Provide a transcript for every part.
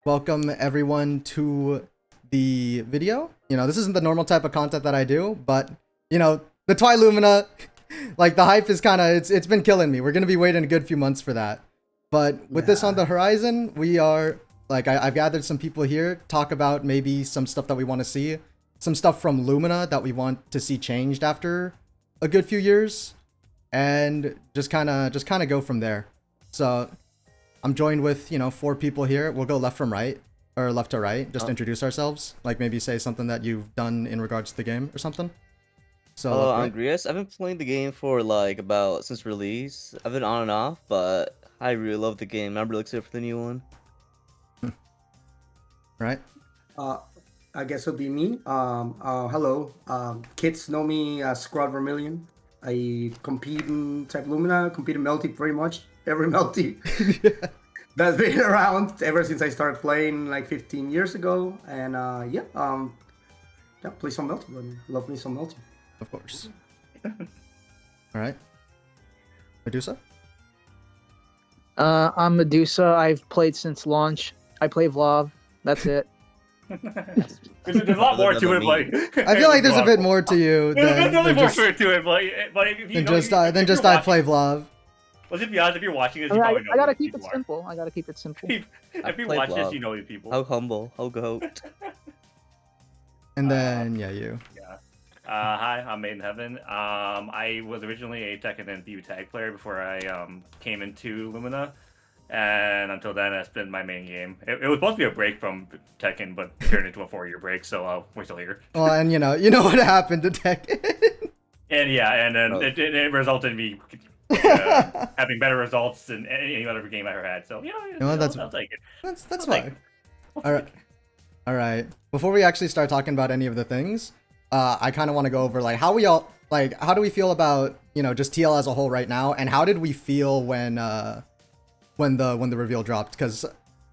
welcome everyone to the video. This isn't the normal type of content that I do, but the Twi-Lumina, like the hype is kind of it's been killing me. We're gonna be waiting a good few months for that. But with this on the horizon, we are like I've gathered some people here, talk about maybe some stuff that we want to see, some stuff from Lumina that we want to see changed after a good few years, and just kind of go from there. So I'm joined with 4 people here. We'll go left from right or left to right. Just introduce ourselves. Like maybe say something that you've done in regards to the game or something. So I'm Griies. I've been playing the game for like about since release. I've been on and off, but I really love the game. I'm really excited for the new one. Right. I guess it'll be me. Hello. Kids know me as ScrawtVermillion. I compete in Type Lumina, compete in Melty pretty much. Every Melty that's been around ever since I started playing like 15 years ago. And play some Melty. Love me some Melty. Of course. All right. Medusa? I'm Medusa. I've played since launch. I play Vlog. That's it. There's a lot more to it, but I feel like there's a bit more to you there's than really more just, to it, but if you than know, just I play Vlog. Let's just be honest. If you're watching this, I, you mean, probably know I gotta who these keep it people are. simple. I gotta keep it simple. If you play watch this, Fluff. you know these people. How humble, how goat. And then you. Yeah. Hi, I'm MadeInHeaven. I was originally a Tekken and View tag player before I came into Lumina, and until then, that's been my main game. It was supposed to be a break from Tekken, but turned into a 4-year break, so we're still here. Well, and you know what happened to Tekken. And yeah, and then it resulted in me having better results than any other game I ever had. So No, that's I'll take it. That's I'll take fine. it. All right. All right. Before we actually start talking about any of the things, I kind of want to go over like how do we feel about just TL as a whole right now, and how did we feel when the reveal dropped? Because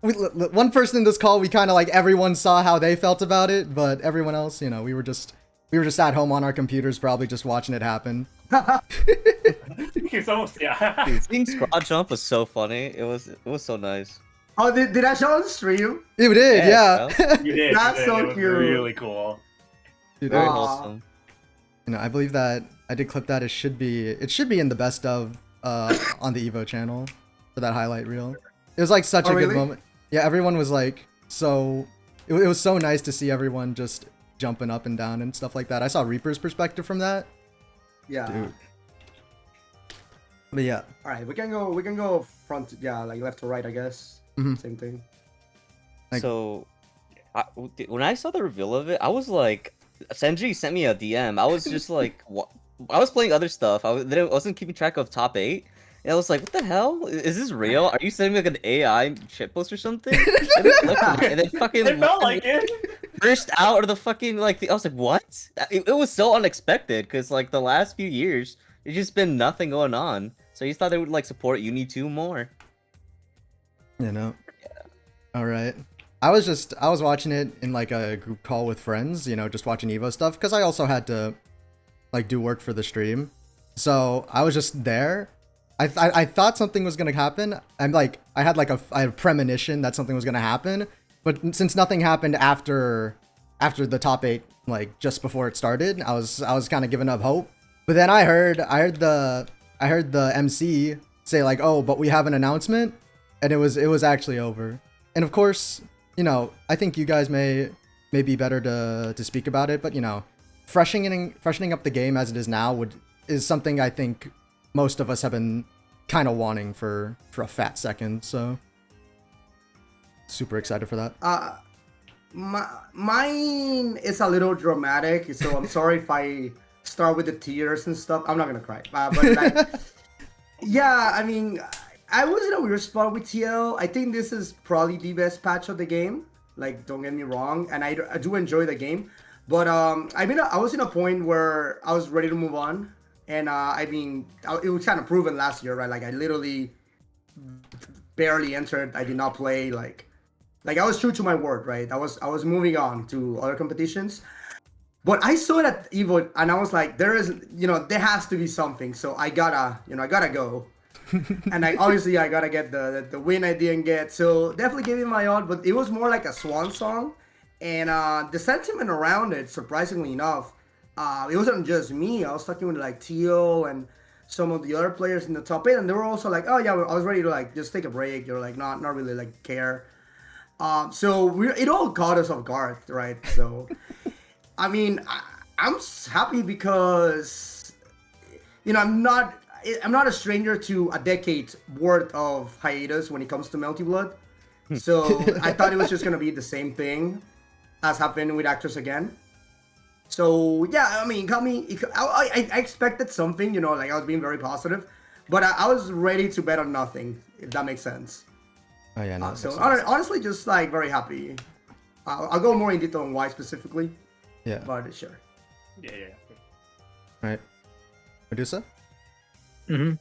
one person in this call, we kind of like everyone saw how they felt about it, but everyone else, we were just at home on our computers, probably just watching it happen. It's almost, yeah. Dude, seeing Scrod jump was so funny. It was so nice. Oh, did I show on the stream? You did, yeah. You did. That's so it was cute. really cool. You did. Very Aw. wholesome. I believe that I did clip that. It should be in the best of on the Evo channel for that highlight reel. It was like such a good really? moment. Yeah, everyone was like so. It was so nice to see everyone just jumping up and down and stuff like that. I saw Reaper's perspective from that. Yeah. Dude. But yeah. All right, we can go front. Yeah, like left to right, I guess. Mhm. Same thing. Like- So, when I saw the reveal of it, I was like, Senji sent me a DM. I was just like, what? I was playing other stuff. I wasn't keeping track of top 8. And I was like, what the hell? Is this real? Are you sending me like an AI shitpost or something? And then fucking It felt like it. burst out of the fucking I was like, what? It was so unexpected because like the last few years, there's just been nothing going on. So you thought they would like support Uni 2 more. All right. I was watching it in like a group call with friends, just watching Evo stuff because I also had to like do work for the stream. So I was just there. I thought something was gonna happen. I had a premonition that something was gonna happen, but since nothing happened after the top 8, like just before it started, I was kind of giving up hope. But then I heard the MC say like, oh, but we have an announcement, and it was actually over. And of course, I think you guys may be better to speak about it, but freshening up the game as it is now is something I think most of us have been kind of wanting for a fat second. So super excited for that. Mine is a little dramatic, so I'm sorry if I start with the tears and stuff. I'm not gonna cry, but like, yeah, I mean, I was in a weird spot with TL. I think this is probably the best patch of the game. Like, don't get me wrong, and I do enjoy the game, but I was in a point where I was ready to move on, and it was kind of proven last year, right? Like, I literally barely entered. I did not play like I was true to my word, right? I was moving on to other competitions. But I saw it at Evo, and I was like, there has to be something. So I gotta go. And obviously I gotta get the win I didn't get. So definitely gave it my all, but it was more like a swan song. And the sentiment around it, surprisingly enough, it wasn't just me. I was talking with like Teal and some of the other players in the top 8, and they were also like, oh yeah, I was ready to like just take a break. They're like not really like care. So it all caught us off guard, right? So I mean, I'm happy because I'm not a stranger to a decade's worth of hiatus when it comes to Melty Blood. So I thought it was just gonna be the same thing as happened with Actors again. So yeah, I mean, I expected something, like I was being very positive, but I was ready to bet on nothing, if that makes sense. Oh yeah, no. So honestly, just like very happy. I'll go more in detail on why specifically. Yeah. But sure. Yeah. Right. Medusa?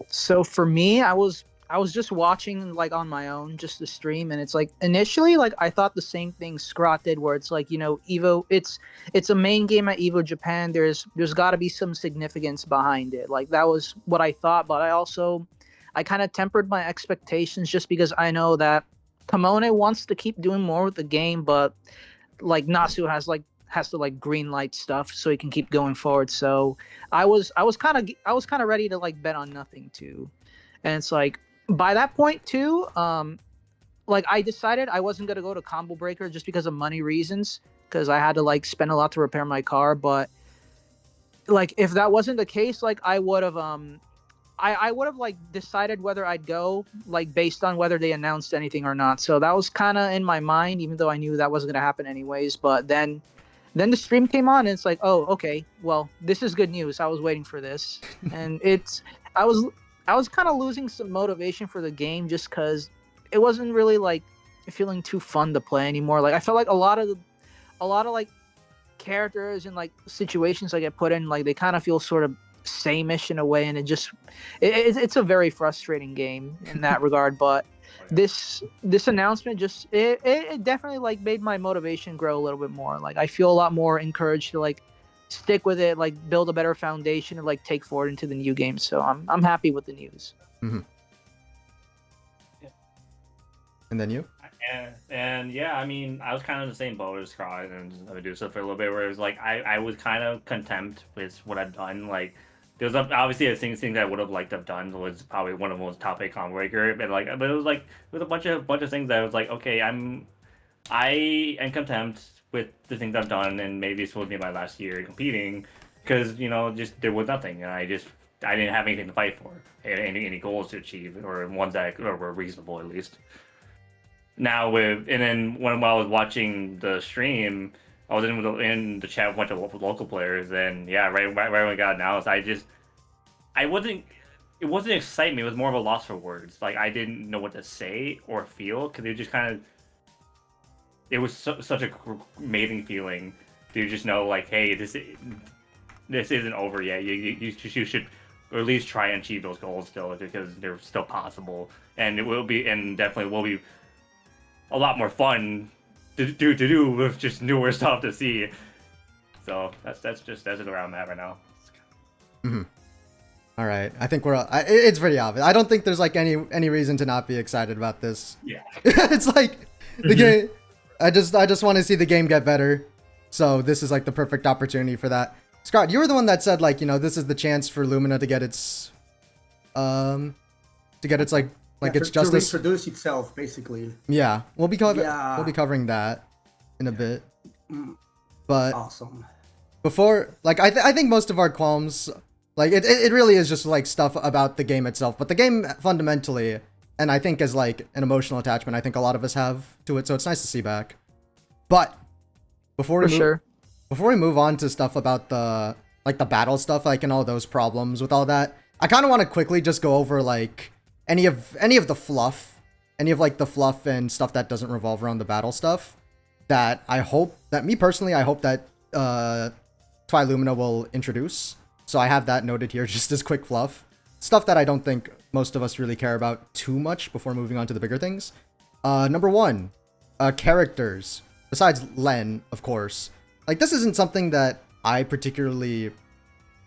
So for me, I was just watching like on my own, just the stream, and it's like initially like I thought the same thing Scrot did, where it's like Evo, it's a main game at Evo Japan. There's got to be some significance behind it. Like that was what I thought, but I kind of tempered my expectations just because I know that Kamone wants to keep doing more with the game, but like Nasu has to like green light stuff so he can keep going forward. So I was kind of ready to like bet on nothing too. And it's like by that point too, like I decided I wasn't gonna go to Combo Breaker just because of money reasons, because I had to like spend a lot to repair my car. But like if that wasn't the case, like I would have I would have like decided whether I'd go like based on whether they announced anything or not. So that was kind of in my mind, even though I knew that wasn't gonna happen anyways. But then the stream came on and it's like, oh, okay, well, this is good news. I was waiting for this. And I was kind of losing some motivation for the game just because it wasn't really like feeling too fun to play anymore. Like I felt like a lot of like characters and like situations I get put in, like they kind of feel sort of same-ish in a way, and it's a very frustrating game in that regard. But this announcement just it definitely like made my motivation grow a little bit more. Like I feel a lot more encouraged to like stick with it, like build a better foundation and like take forward into the new game. So I'm happy with the news. Mm-hmm. Yeah. And then you? And yeah, I mean, I was kind of in the same boat as Griies and Medusa for a little bit, where it was like I was kind of content with what I've done. Like there was obviously a thing that I would have liked to have done was probably one of the most top 8 combo breaker, but it was like there was a bunch of things that I was like, okay, I am content with the things I've done, and maybe this will be my last year competing, because just there was nothing, and I didn't have anything to fight for, any goals to achieve, or ones that were reasonable at least. Now while I was watching the stream, I was in the chat with a bunch of local players, and yeah, right when we got announced, it wasn't excitement, it was more of a loss for words. Like I didn't know what to say or feel, because it just kind of, it was such a amazing feeling to just know like, hey, this isn't over yet. You should or at least try and achieve those goals still, because they're still possible, and definitely will be a lot more fun to do with just newer stuff to see. So that's where I'm at right now. Mm-hmm. All right, I think it's pretty obvious. I don't think there's like any reason to not be excited about this. Yeah. It's like the game. I just want to see the game get better. So this is like the perfect opportunity for that. Scott, you were the one that said like, this is the chance for Lumina to get its its justice. To reintroduce itself, basically. Yeah, we'll be covering that in a bit. But awesome. Before, like, I think most of our qualms, like, it really is just like stuff about the game itself. But the game fundamentally, and I think as like an emotional attachment, I think a lot of us have to it. So it's nice to see back. But before we move on to stuff about the battle stuff, like, and all those problems with all that, I kind of want to quickly just go over like any of the fluff, the fluff and stuff that doesn't revolve around the battle stuff, that I hope that Twi-Lumina will introduce. So I have that noted here just as quick fluff. Stuff that I don't think most of us really care about too much before moving on to the bigger things. Number 1, characters. Besides Len, of course. Like, this isn't something that I particularly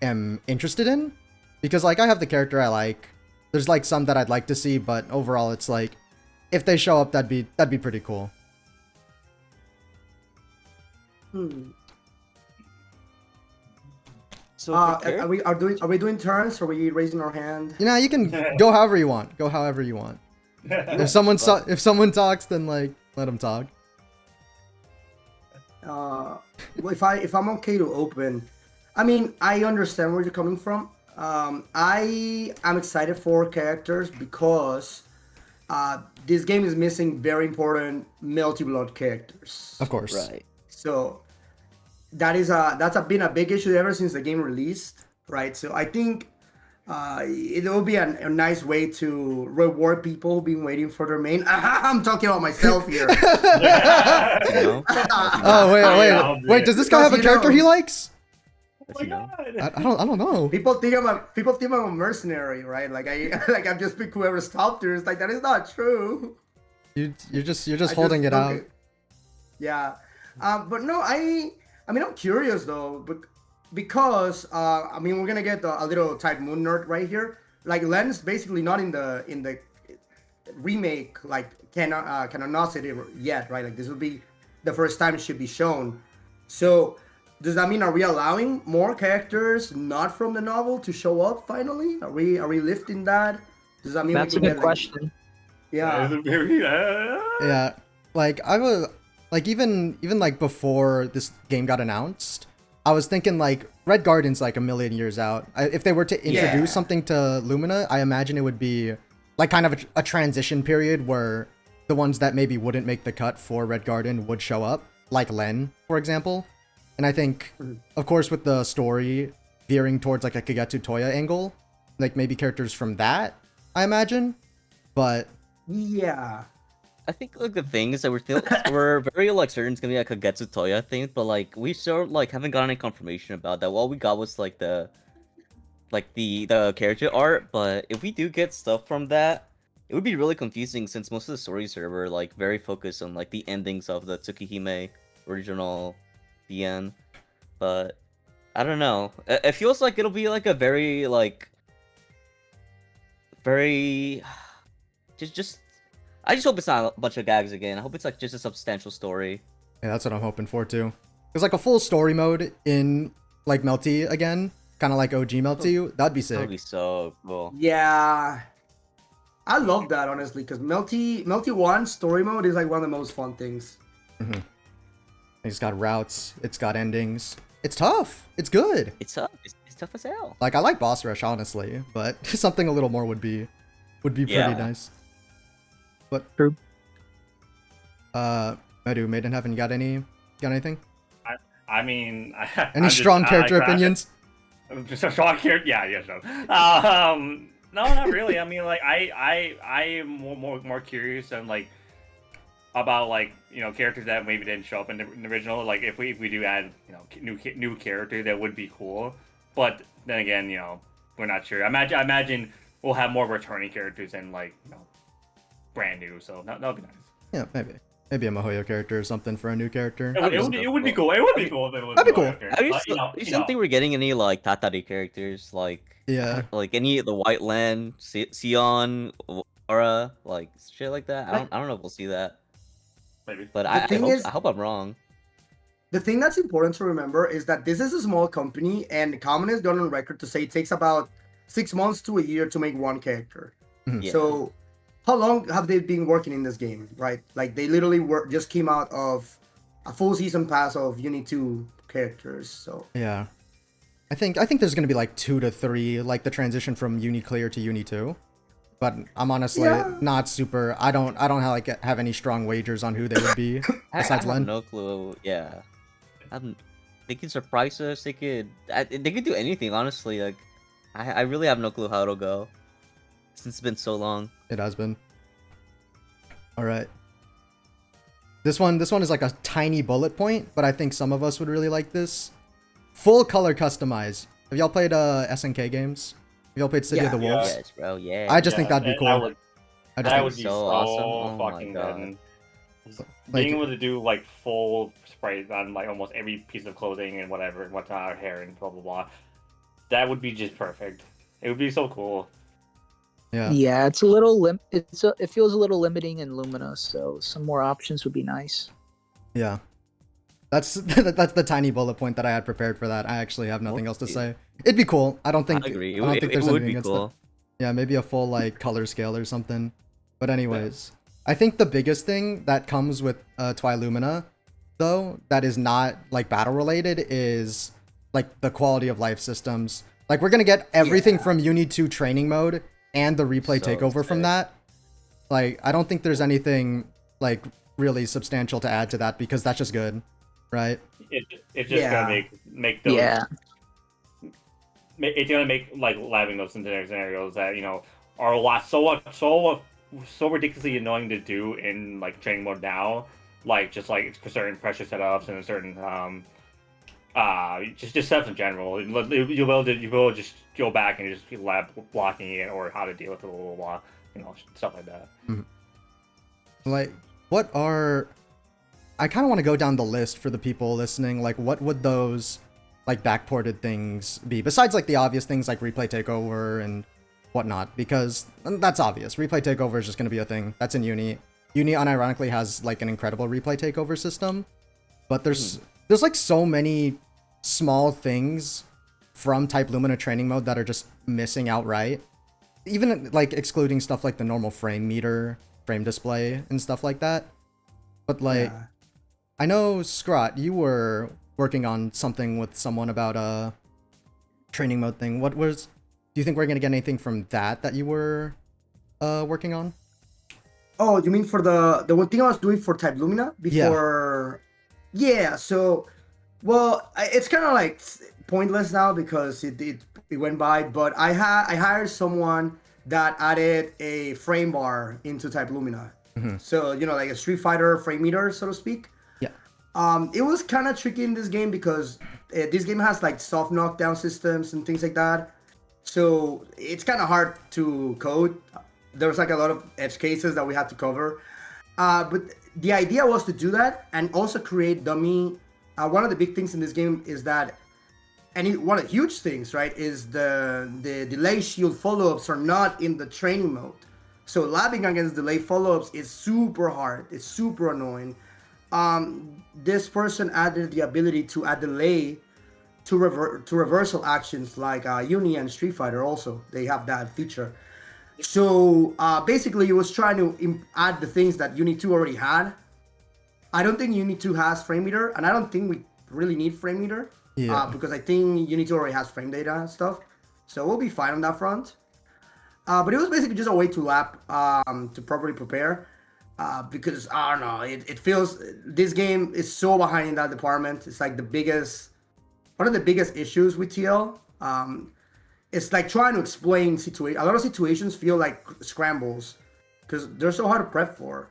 am interested in, because like I have the character I like, There's like some that I'd like to see, but overall, it's like if they show up, that'd be pretty cool. So are we doing turns? Or are we raising our hand? You know, you can go however you want. Go however you want. If someone talks, then like let them talk. If I'm okay to open, I mean, I understand where you're coming from. I am excited for characters because this game is missing very important Melty Blood characters. Of course. Right. So that's been a big issue ever since the game released, right? So I think it will be a nice way to reward people who've been waiting for their main. I'm talking about myself here. Oh wait! Does this guy have a character he likes? Oh my god! I don't know. People think I'm a mercenary, right? Like I'm just pick whoever's top tier. It's like that is not true. You're just holding it out. Yeah, but no, I mean I'm curious though, because I mean we're gonna get a little Type Moon nerd right here. Like Len's basically not in the remake like canonicity yet, right? Like this will be the first time it should be shown. So does that mean are we allowing more characters not from the novel to show up finally? Are we lifting that? Does that mean That's we a can good get, question. Yeah. Yeah, like I was like even like before this game got announced, I was thinking like Red Garden's like a million years out. If they were to introduce something to Lumina, I imagine it would be like kind of a transition period where the ones that maybe wouldn't make the cut for Red Garden would show up, like Len, for example. And I think, of course, with the story veering towards like a Kagetsu Toya angle, like maybe characters from that, I imagine. But Yeah. I think like the thing is that we're very like certain it's gonna be like a Kagetsu Toya thing, but like we still like haven't gotten any confirmation about that. All we got was like the character art, but if we do get stuff from that, it would be really confusing since most of the stories were like very focused on like the endings of the Tsukihime original BN. But I don't know. It feels like it'll be like a very just I just hope it's not a bunch of gags again. I hope it's like just a substantial story. yeah, that's what I'm hoping for too. There's like a full story mode in like Melty again, kind of like OG Melty. That'd be sick. That'd be so cool. Yeah. I love that honestly, because Melty 1 story mode is like one of the most fun things. It's got routes. It's got endings. It's tough. It's good. It's tough. It's tough as hell. Like I like Boss Rush honestly, but something a little more would be pretty nice. But True. MadeInHeaven, got anything? I mean, Any strong character opinions? Just a strong character, yeah, sure. No, not really. I mean, like, I am more curious and like about like characters that maybe didn't show up in the original. Like, if we do add new character, that would be cool. But then again, we're not sure. I imagine we'll have more returning characters and like brand new. So that'll be nice. Yeah, maybe a Mihoyo character or something for a new character. It would be cool. It would be cool. That'd be cool. I don't think we're getting any like Tatari characters like like any of the White Land, Sion, Aura, like shit like that. I don't know if we'll see that. Maybe. But I hope I'm wrong. The thing that's important to remember is that this is a small company, and Common has gone on record to say it takes about 6 months to a year to make one character. Yeah. So, how long have they been working in this game, right? Like, they literally just came out of a full season pass of Uni 2 characters, so... Yeah. I think there's gonna be like 2 to 3, like the transition from Uni Clear to Uni 2. But I'm honestly not super. I don't have any strong wagers on who they would be besides I Len. have no clue. Yeah, they could surprise us. They could do anything. Honestly, like I really have no clue how it'll go since it's been so long. It has been. All right. This one is like a tiny bullet point, but I think some of us would really like this. Full color customize. Have y'all played SNK games? Y'all played City of the Wolves? Yes, bro. Yeah. I just think that'd be cool. That would be so awesome. Oh fucking my God. good. Being able to do like full sprays on like almost every piece of clothing and whatnot, hair and blah blah blah. That would be just perfect. It would be so cool. Yeah. Yeah, it's a little it feels a little limiting in Lumina, so some more options would be nice. Yeah. That's that's the tiny bullet point that I had prepared for that. I actually have nothing else to say. It'd be cool. I don't I think agree. I don't think It there's would anything be against cool. that. Yeah, maybe a full like color scale or something. But anyways, I think the biggest thing that comes with Twi-Lumina, though, that is not like battle related is like the quality of life systems. Like we're gonna get everything from Uni 2 training mode and the replay So takeover from sick. that. Like I don't think there's anything like really substantial to add to that because that's just good, right? It's just Yeah. gonna make those. Yeah. It's gonna make like having those scenarios that are a lot so ridiculously annoying to do in like training mode now, like just like certain pressure setups and certain just setups in general. You'll be able to just go back and just be lab blocking it or how to deal with it a little while, stuff like that. Like, what are... I kind of want to go down the list for the people listening. Like, what would those, like, backported things be? Besides, like, the obvious things like replay takeover and whatnot. Because that's obvious. Replay takeover is just going to be a thing. That's in Uni. Uni, unironically, has, like, an incredible replay takeover system. But there's like, so many small things from Type Lumina training mode that are just missing outright. Even, like, excluding stuff like the normal frame meter, frame display, and stuff like that. But, like... Yeah. I know, Scrot, you were working on something with someone about a training mode thing. What was... Do you think we're going to get anything from that you were working on? Oh, you mean for the one thing I was doing for Type Lumina before? Yeah. So, well, it's kind of like pointless now because it went by. But I hired someone that added a frame bar into Type Lumina. So like a Street Fighter frame meter, so to speak. It was kind of tricky in this game because this game has like soft knockdown systems and things like that. So it's kind of hard to code. There's like a lot of edge cases that we had to cover. But the idea was to do that and also create dummy. One of the big things in this game is that, and one of the huge things, right, is the delay shield follow-ups are not in the training mode. So labbing against delay follow-ups is super hard. It's super annoying. This person added the ability to add delay to reversal actions like Uni and Street Fighter also. They have that feature. So basically it was trying to add the things that Uni 2 already had. I don't think Uni 2 has frame meter, and I don't think we really need frame meter. Because I think Uni 2 already has frame data and stuff. So we'll be fine on that front. But it was basically just a way to lap to properly prepare. Because I don't know, it feels this game is so behind in that department. It's like one of the biggest issues with TL. It's like trying to explain a lot of situations feel like scrambles because they're so hard to prep for.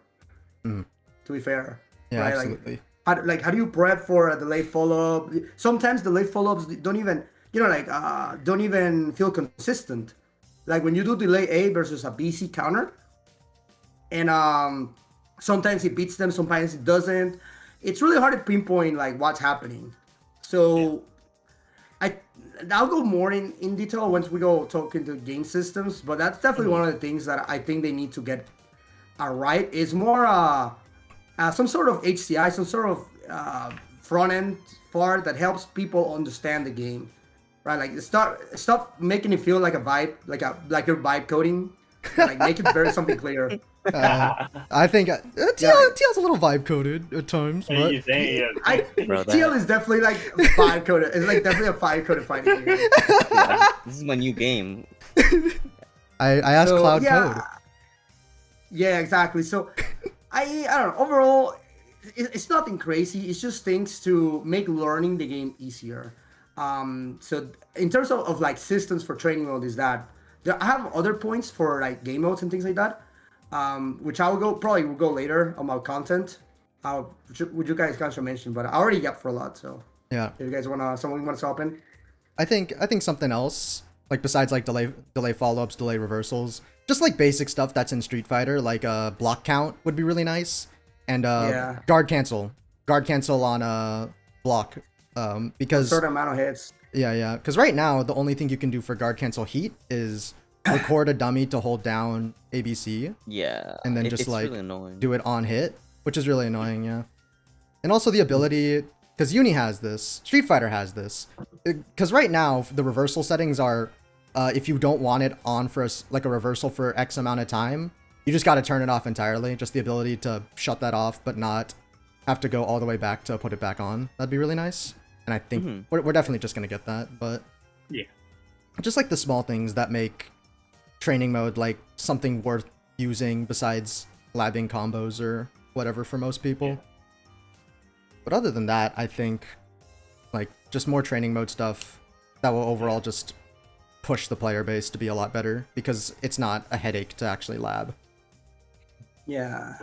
To be fair, Yeah, right? absolutely. How do you prep for a delay follow up? Sometimes delay follow ups don't even don't even feel consistent. Like when you do delay A versus a BC counter. And sometimes it beats them, sometimes it doesn't. It's really hard to pinpoint like what's happening. So I'll go more in detail once we go talk into game systems. But that's definitely one of the things that I think they need to get right. Is more some sort of HCI, some sort of front end part that helps people understand the game, right? Like stop making it feel like a vibe, like you're vibe coding. Like make it very something clear. I think TL's a little vibe coded at times, but TL is definitely like vibe coded. It's like definitely a vibe coded fighting game. Yeah, this is my new game. I asked Cloud yeah, Code. Yeah, exactly. So I don't know. Overall, it's nothing crazy. It's just things to make learning the game easier. So in terms of like systems for training mode, is that I have other points for like game modes and things like that. Which I will go later on my content. Would you guys kind of mention, but I already got for a lot. So Yeah. if you guys someone wants to hop in. I think something else, like besides like delay follow-ups, delay reversals, just like basic stuff that's in Street Fighter, like block count would be really nice, and guard cancel on block, because Certain amount of hits. yeah, because right now the only thing you can do for guard cancel heat is record a dummy to hold down ABC Yeah. and then just it's like really annoying. do it on hit, which is really annoying, yeah. And also the ability, because Uni has this, Street Fighter has this, because right now the reversal settings are, if you don't want it on for like a reversal for X amount of time, you just got to turn it off entirely. Just the ability to shut that off, but not have to go all the way back to put it back on. That'd be really nice. And I think we're definitely just gonna get that, but Yeah. just like the small things that make training mode like something worth using besides labbing combos or whatever for most people. Yeah. But other than that, I think like just more training mode stuff that will overall just push the player base to be a lot better because it's not a headache to actually lab. Yeah.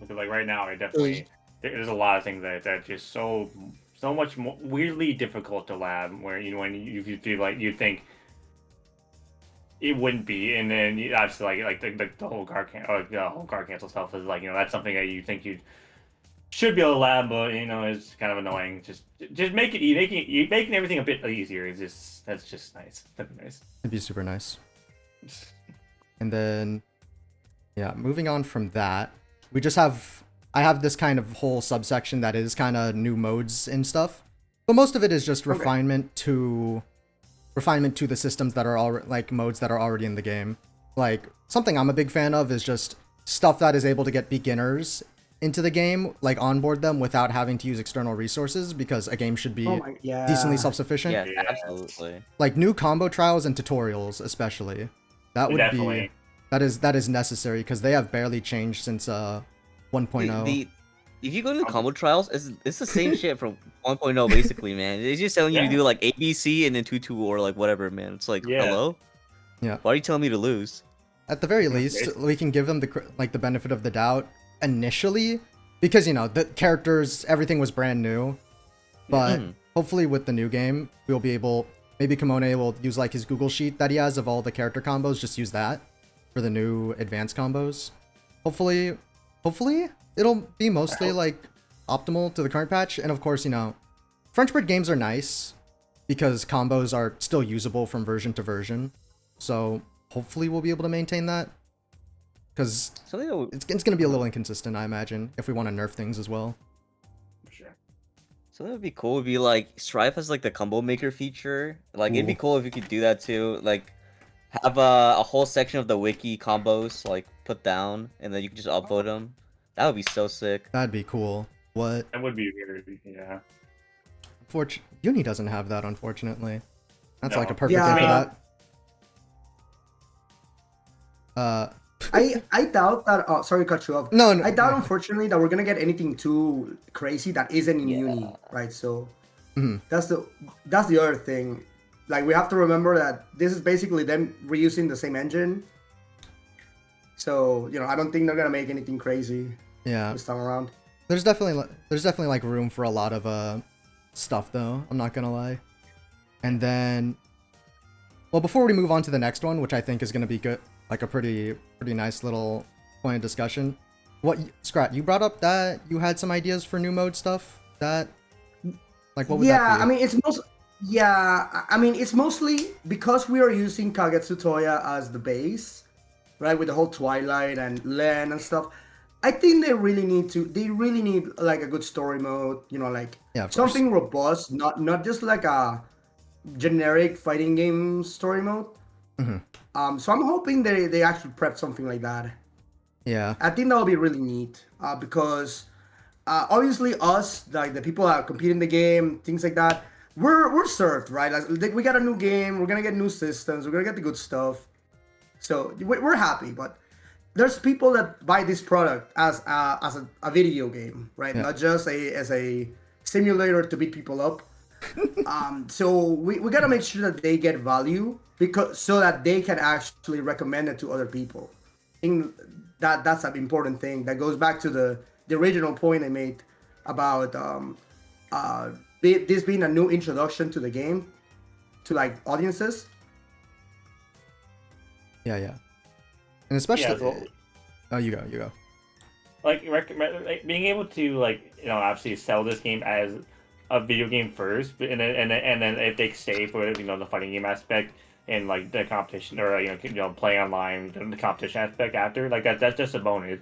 Because like right now, I definitely there's a lot of things that are just so much more weirdly difficult to lab. Where when you feel like you think it wouldn't be, and then obviously like the whole guard cancel stuff is like that's something that you think you should be able to lab, but it's kind of annoying. Just making everything a bit easier is that's just nice. That'd be nice. It'd be super nice. And then, yeah, moving on from that, I have this kind of whole subsection that is kind of new modes and stuff, but most of it is just refinement to the systems that are all like modes that are already in the game. Like something I'm a big fan of is just stuff that is able to get beginners into the game, like onboard them without having to use external resources, because a game should be decently self-sufficient. Yeah, absolutely. Like new combo trials and tutorials, especially. That would Definitely. be that is necessary because they have barely changed since 1.0. If you go to the combo trials, it's the same shit from 1.0 basically, man. It's just telling you to do like ABC and then 2-2 or like whatever, man. It's like, hello? Yeah. Why are you telling me to lose? At the very least, we can give them the benefit of the doubt initially, because the characters, everything was brand new. But hopefully with the new game, we'll be able, maybe Kimone will use like his Google sheet that he has of all the character combos, just use that for the new advanced combos. Hopefully it'll be mostly like optimal to the current patch. And of course, French bread games are nice because combos are still usable from version to version. So hopefully we'll be able to maintain that, because it's going to be a little inconsistent, I imagine, if we want to nerf things as well. Sure. So that would be cool. It'd be like Strive has like the combo maker feature. Like it'd be cool if you could do that too. Like have a whole section of the wiki combos like put down, and then you can just upvote them. That would be so sick. That'd be cool. What? That would be weird. Yeah. Uni doesn't have that, unfortunately. That's No. like a perfect thing for that. I doubt that. Oh, sorry to cut you off. No. I doubt, unfortunately, that we're gonna get anything too crazy that isn't in Uni, right? So that's the other thing. Like, we have to remember that this is basically them reusing the same engine. So I don't think they're gonna make anything crazy this time around. There's definitely like room for a lot of stuff though. I'm not gonna lie. And then, well, before we move on to the next one, which I think is gonna be good, like a pretty nice little point of discussion. Scrat, you brought up that you had some ideas for new mode stuff. What would that be? I mean, it's mostly because we are using Kagetsu Toya as the base, right? With the whole Twilight and Len and stuff. I think they really need like a good story mode, like something robust, not just like a generic fighting game story mode. So I'm hoping they actually prep something like that. Yeah. I think that would be really neat, because obviously us, like the people that compete in the game, things like that, we're served, right? Like, we got a new game, we're gonna get new systems, we're gonna get the good stuff. So we're happy, but there's people that buy this product as a video game, right? Not just as a simulator to beat people up. So we gotta make sure that they get value, so that they can actually recommend it to other people. I think that's an important thing that goes back to the original point I made about this being a new introduction to the game to like audiences. Yeah. And especially oh, you go. Like being able to obviously sell this game as a video game first, and then if they stay for the fighting game aspect, in like the competition or playing online, the competition aspect after, like that's just a bonus.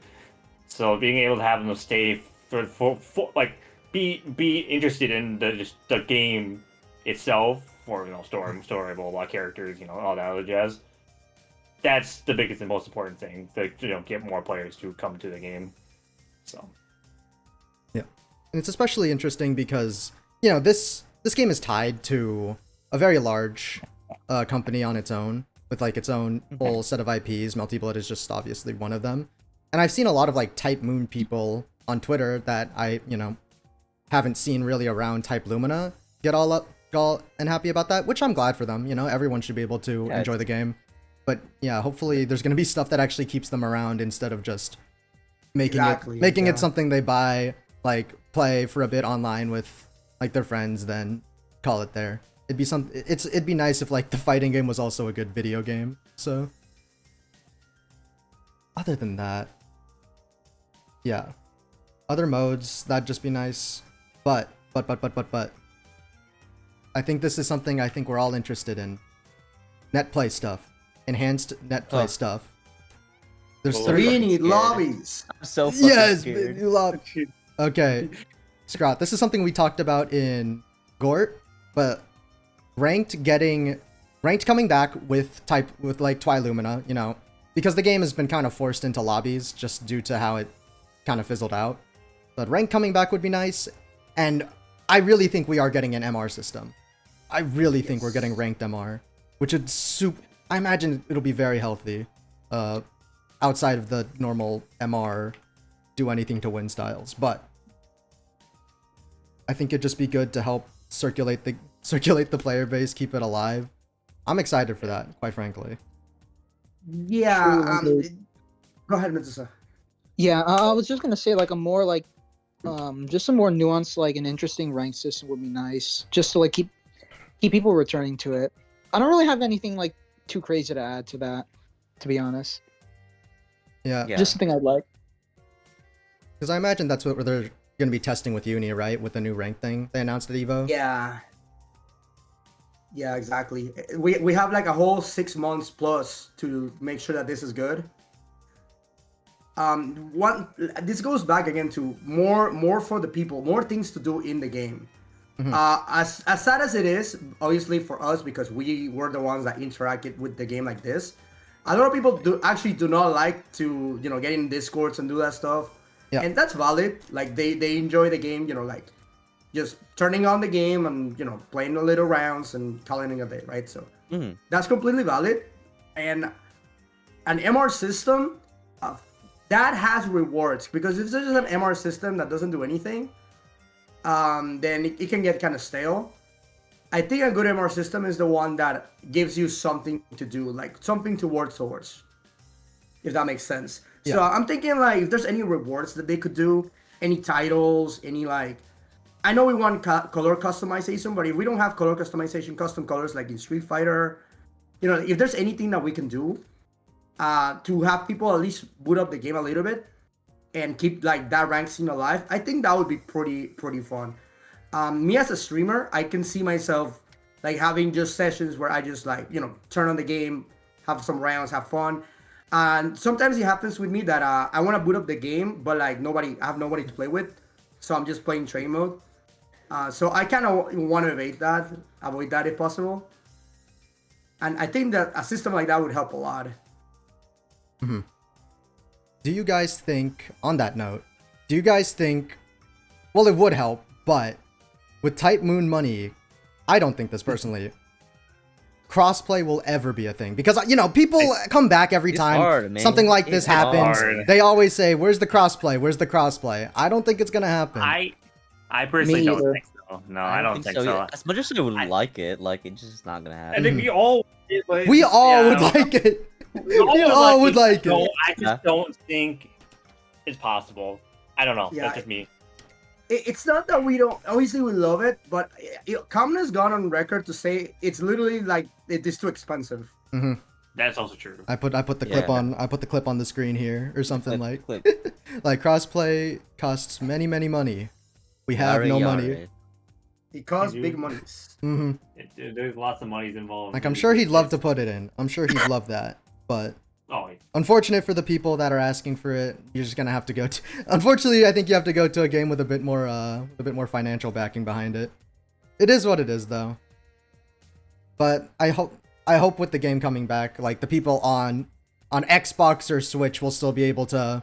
So being able to have them stay for like be interested in the game itself, for story, blah blah, characters, all that other jazz. That's the biggest and most important thing to get more players to come to the game. So yeah, and it's especially interesting because this game is tied to a very large company on its own with like its own whole set of IPs. Melty Blood is just obviously one of them, and I've seen a lot of like Type Moon people on Twitter that I haven't seen really around Type Lumina get all and happy about that, which I'm glad for them. Everyone should be able to enjoy the game. But yeah, hopefully there's going to be stuff that actually keeps them around instead of just making it something they buy, like play for a bit online with like their friends, then call it there. It'd be nice if like the fighting game was also a good video game. So other than that, yeah, other modes, that'd just be nice. But I think this is something I think we're all interested in. Net play stuff. Enhanced net play stuff. There's we need lobbies. I'm so fucking scared. New lobby. Okay, Scrot, this is something we talked about in Gort, but ranked coming back with like Twi-Lumina, because the game has been kind of forced into lobbies just due to how it kind of fizzled out. But ranked coming back would be nice, and I really think we are getting an MR system. I really think we're getting ranked MR, which is I imagine it'll be very healthy, outside of the normal MR, do anything to win styles. But I think it'd just be good to help circulate the player base, keep it alive. I'm excited for that, quite frankly. Yeah. Go ahead, Medusa. Yeah, I was just gonna say like a more like, just a more nuanced like an interesting rank system would be nice, just to like keep people returning to it. I don't really have anything like too crazy to add to that, to be honest. Yeah. Just something I'd like. Because I imagine that's what they're going to be testing with Uni, right? With the new rank thing they announced at EVO. Yeah, exactly. We have like a whole 6 months plus to make sure that this is good. This goes back again to more for the people, more things to do in the game. As sad as it is, obviously for us, because we were the ones that interacted with the game like this, a lot of people do not like to get in Discords and do that stuff. Yeah. And that's valid. Like they enjoy the game, like just turning on the game and playing a little rounds and calling it a day, right? So that's completely valid. And an MR system that has rewards, because if there's an MR system that doesn't do anything, then it can get kind of stale. I think a good MR system is the one that gives you something to do, like something to work towards, if that makes sense. Yeah. So I'm thinking like if there's any rewards that they could do, any titles, any like, I know we want color customization, but if we don't have color customization, custom colors like in Street Fighter, if there's anything that we can do to have people at least boot up the game a little bit and keep like that rank scene alive, I think that would be pretty fun. Me as a streamer, I can see myself like having just sessions where I just like turn on the game, have some rounds, have fun. And sometimes it happens with me that I want to boot up the game, but like I have nobody to play with, so I'm just playing train mode. So I kind of want to avoid that if possible. And I think that a system like that would help a lot. Mm-hmm. Do you guys think, on that note, well, it would help, but with Type Moon money, I don't think this personally, crossplay will ever be a thing. Because, people come back every time something like this happens. Hard. They always say, where's the crossplay? Where's the crossplay? I don't think it's going to happen. I personally don't think so. No, I don't think so. As much as I would like it, like, it's just not going to happen. I think we all would like it. We all would like it. I just don't think it's possible. I don't know. Yeah, that's just me. It's not that we don't. Obviously, we love it, but Common has gone on record to say it's literally like it is too expensive. Mm-hmm. That's also true. I put the clip on. I put the clip on the screen here, or something like crossplay costs many money. We have no money. It costs You big do? monies. Mm-hmm. There's lots of monies involved. Like, I'm sure he'd love to put it in. I'm sure he'd love that. But Oh, unfortunate for the people that are asking for it. You're just gonna have to go to. Unfortunately, I think you have to go to a game with a bit more financial backing behind it. It is what it is, though. But I hope with the game coming back, like the people on Xbox or Switch will still be able to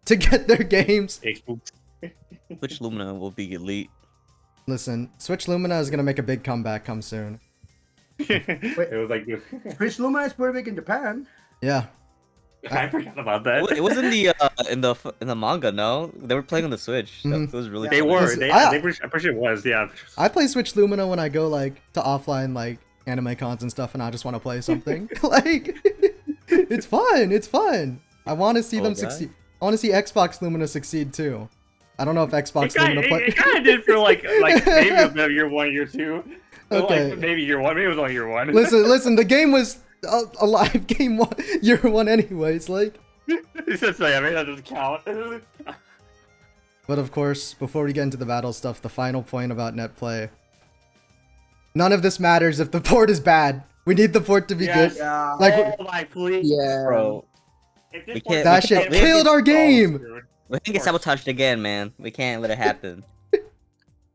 get their games. Xbox. Which Lumina will be elite? Listen, Switch Lumina is gonna make a big comeback come soon. It was like Switch Lumina is pretty big in Japan. Yeah. I forgot about that. It was in the manga. No, they were playing on the Switch. Mhm. It was really. They cool. were. Listen, They, I- I'm pretty sure it was. Yeah. I play Switch Lumina when I go like to offline like anime cons and stuff, and I just want to play something. Like, it's fun. It's fun. I want to see them Okay. succeed. I want to see Xbox Lumina succeed too. I don't know if Xbox Lumina play. It kind of did feel like maybe it was year 1, year 2. Okay. Like maybe year 1. Maybe it was only year 1. listen. The game was a live game year 1 anyways. Like, He said, "So yeah, maybe that doesn't count." but of course, before we get into the battle stuff, the final point about net play. None of this matters if the port is bad. We need the port to be Yes. good. Yeah. Like, Oh my please. Yeah. Bro, If this We was- can't- that we shit can't- killed our game. screwed. we can get sabotaged again, man. We can't let it happen.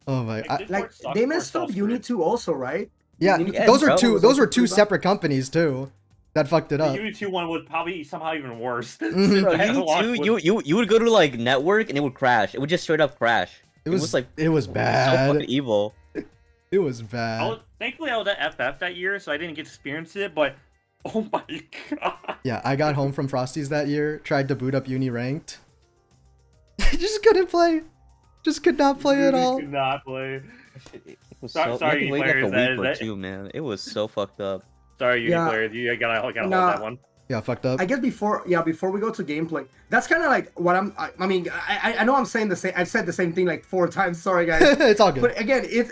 Oh my. Like, this Like port sucks, they port messed up sucks, Uni man. 2 also, right? Yeah, Uni Yeah, those are bro. two. was Those also are two pretty bad. separate companies too, that fucked it The up. Uni 2 one was probably somehow even worse. Mhm. Bro, The analog you, was- you would go to like network and it would crash. It would just straight up crash. It was was like it was so bad. fucking evil. It was I bad. was, thankfully, I was at FF that year, so I didn't get to experience it. But oh my god, Yeah, I got home from Frosty's that year. Tried to boot up Uni ranked. Just couldn't play. Just could not play at You all. could not play. It was Sorry- so, sorry, you had to wait players, like a week or that- two, man. It was so fucked up. Sorry, Uni Yeah. players, you gotta hold Nah. that one. Yeah, fucked up. I guess before we go to gameplay, that's kind of like what I mean, I know I'm saying the same. I've said the same thing like 4 times. Sorry, guys. It's all good. But again, it's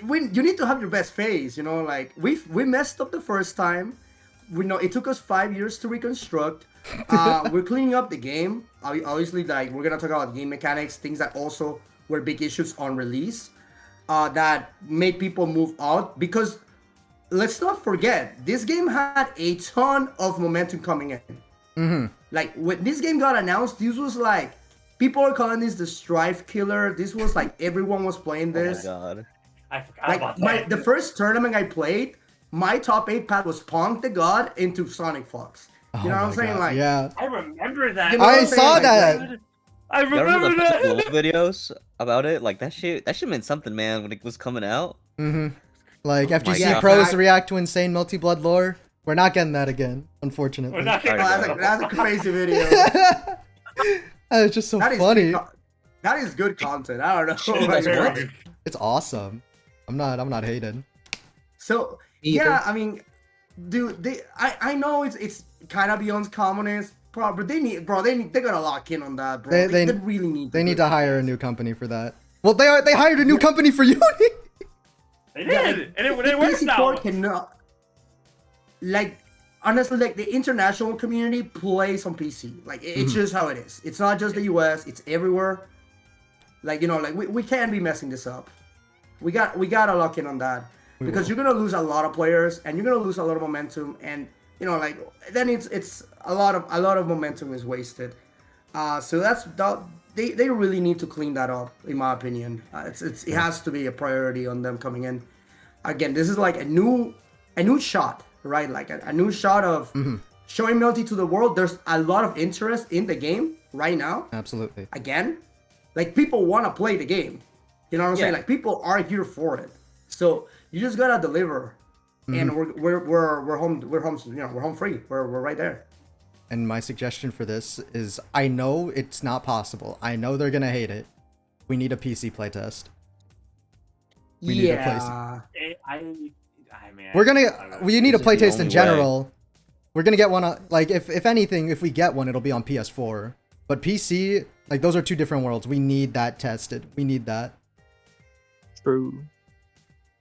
when you need to have your best phase. You know, like we messed up the first time. We know it took us 5 years to reconstruct. We're cleaning up the game. Obviously, like we're gonna talk about game mechanics, things that also were big issues on release that made people move out. Because let's not forget, this game had a ton of momentum coming in. Mm-hmm. Like when this game got announced, this was like people are calling this the Strife killer. This was like everyone was playing Oh my this. god. I forgot Like about that. the first tournament I played, my top 8 path was Punk the God into Sonic Fox. You know what I'm saying? Like yeah. I remember that. You know what I I'm saw saying? that. I Y'all remember remember the that. videos about it? Like that shit meant something, man, when it was coming out. Mm-hmm. Like my FGC God. pros react to insane Melty Blood lore. We're not getting that again, unfortunately. We're not Oh, getting that's a crazy video. It's just so That is funny. that is good content. I don't know. Shit, Like, that's what? what? It's awesome. I'm not hating. So Either. yeah, I mean, dude, I know it's kind of beyond communist, but they're gonna lock in on that, bro. They really need. They need to hire a new company for that. Well, they hired a new company for Uni. They Yeah, did, and it The works PC now. port cannot. Like honestly, like the international community plays on PC. Like it's just how it is. It's not just the US. It's everywhere. Like like we can't be messing this up. We gotta lock in on that because will. you're gonna lose a lot of players and you're gonna lose a lot of momentum and like then it's a lot of momentum is wasted. So they really need to clean that up in my opinion. It has to be a priority on them coming in. Again, this is like a new shot, right? Like a new shot of showing Melty to the world. There's a lot of interest in the game right now. Absolutely. Again, like people want to play the game. You know what I'm saying? Yeah. Like people are here for it. So you just gotta deliver, and we're home. We're home. We're home free. We're right there. And my suggestion for this is, I know it's not possible. I know they're gonna hate it. We need a PC playtest. We need a Yeah. I mean, We need a This is the playtest in only general. We're gonna get one on, like, if anything, if we get one, it'll be on PS4. But PC, like, those are two different worlds. We need that tested. We need that. True.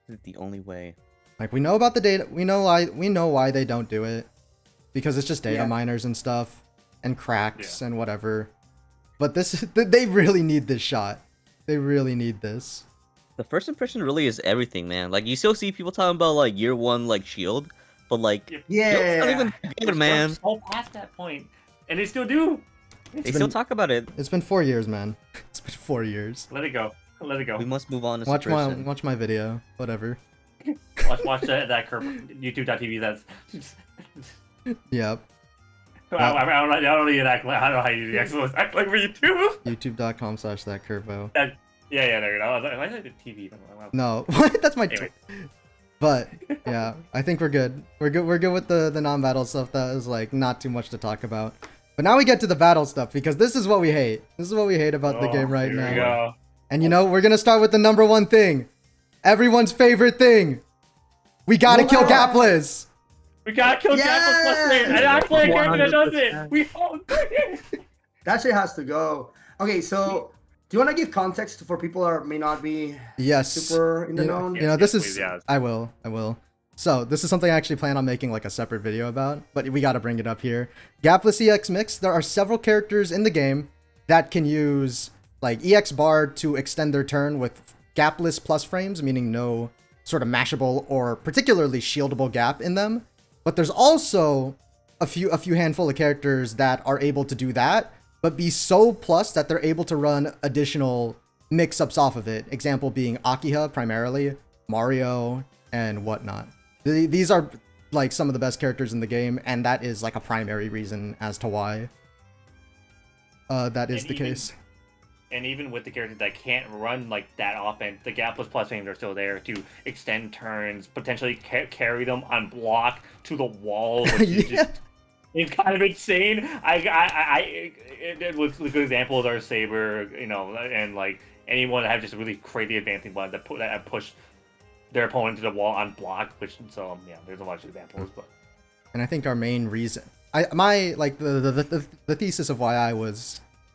This is the only way. Like, we know about the data. We know why they don't do it. Because it's just data Yeah. miners and stuff. And cracks and whatever. But they really need this shot. They really need this. The first impression really is everything, man. Like you still see people talking about like year 1 like shield, but like Shield's not even good, man. So past that point, and they still do. They still talk about it. It's been 4 years, man. It's been 4 years. Let it go. Let it go. We must move on to Watch my video. Whatever. Watch that curve. YouTube.tv. That's. Yep. I don't even act like. I don't know how you act like for YouTube. YouTube.com/ThatKirbo. Yeah, there you go. Why is it the TV? No, what? That's my. Anyway. But yeah, I think we're good. We're good with the non-battle stuff. That is like not too much to talk about. But now we get to the battle stuff because this is what we hate. This is what we hate about the game right here now. We go. And you know, we're gonna start with the number one thing, everyone's favorite thing. We gotta kill Gapless. We gotta kill Gapless plus lane, and I play a character that does it. We all do it. That shit has to go. Okay, so do you want to give context for people that may not be super in the know? You know, this Yes, is. please, yes. I will. So this is something I actually plan on making like a separate video about, but we gotta bring it up here. Gapless EX Mix. There are several characters in the game that can use like EX bar to extend their turn with gapless plus frames, meaning no sort of mashable or particularly shieldable gap in them. But there's also a few handful of characters that are able to do that, but be so plus that they're able to run additional mix-ups off of it. Example being Akiha primarily, Mario, and whatnot. These are like some of the best characters in the game, and that is like a primary reason as to why that is the case. And even with the characters that can't run like that often, the gapless plus frames are still there to extend turns, potentially carry them on block to the wall, which is just it's kind of insane. With good examples are Saber, you know, and like anyone that have just really crazy advancing buttons that push their opponent to the wall on block. Which so yeah, there's a lot of examples, but. And I think our main reason, the thesis of why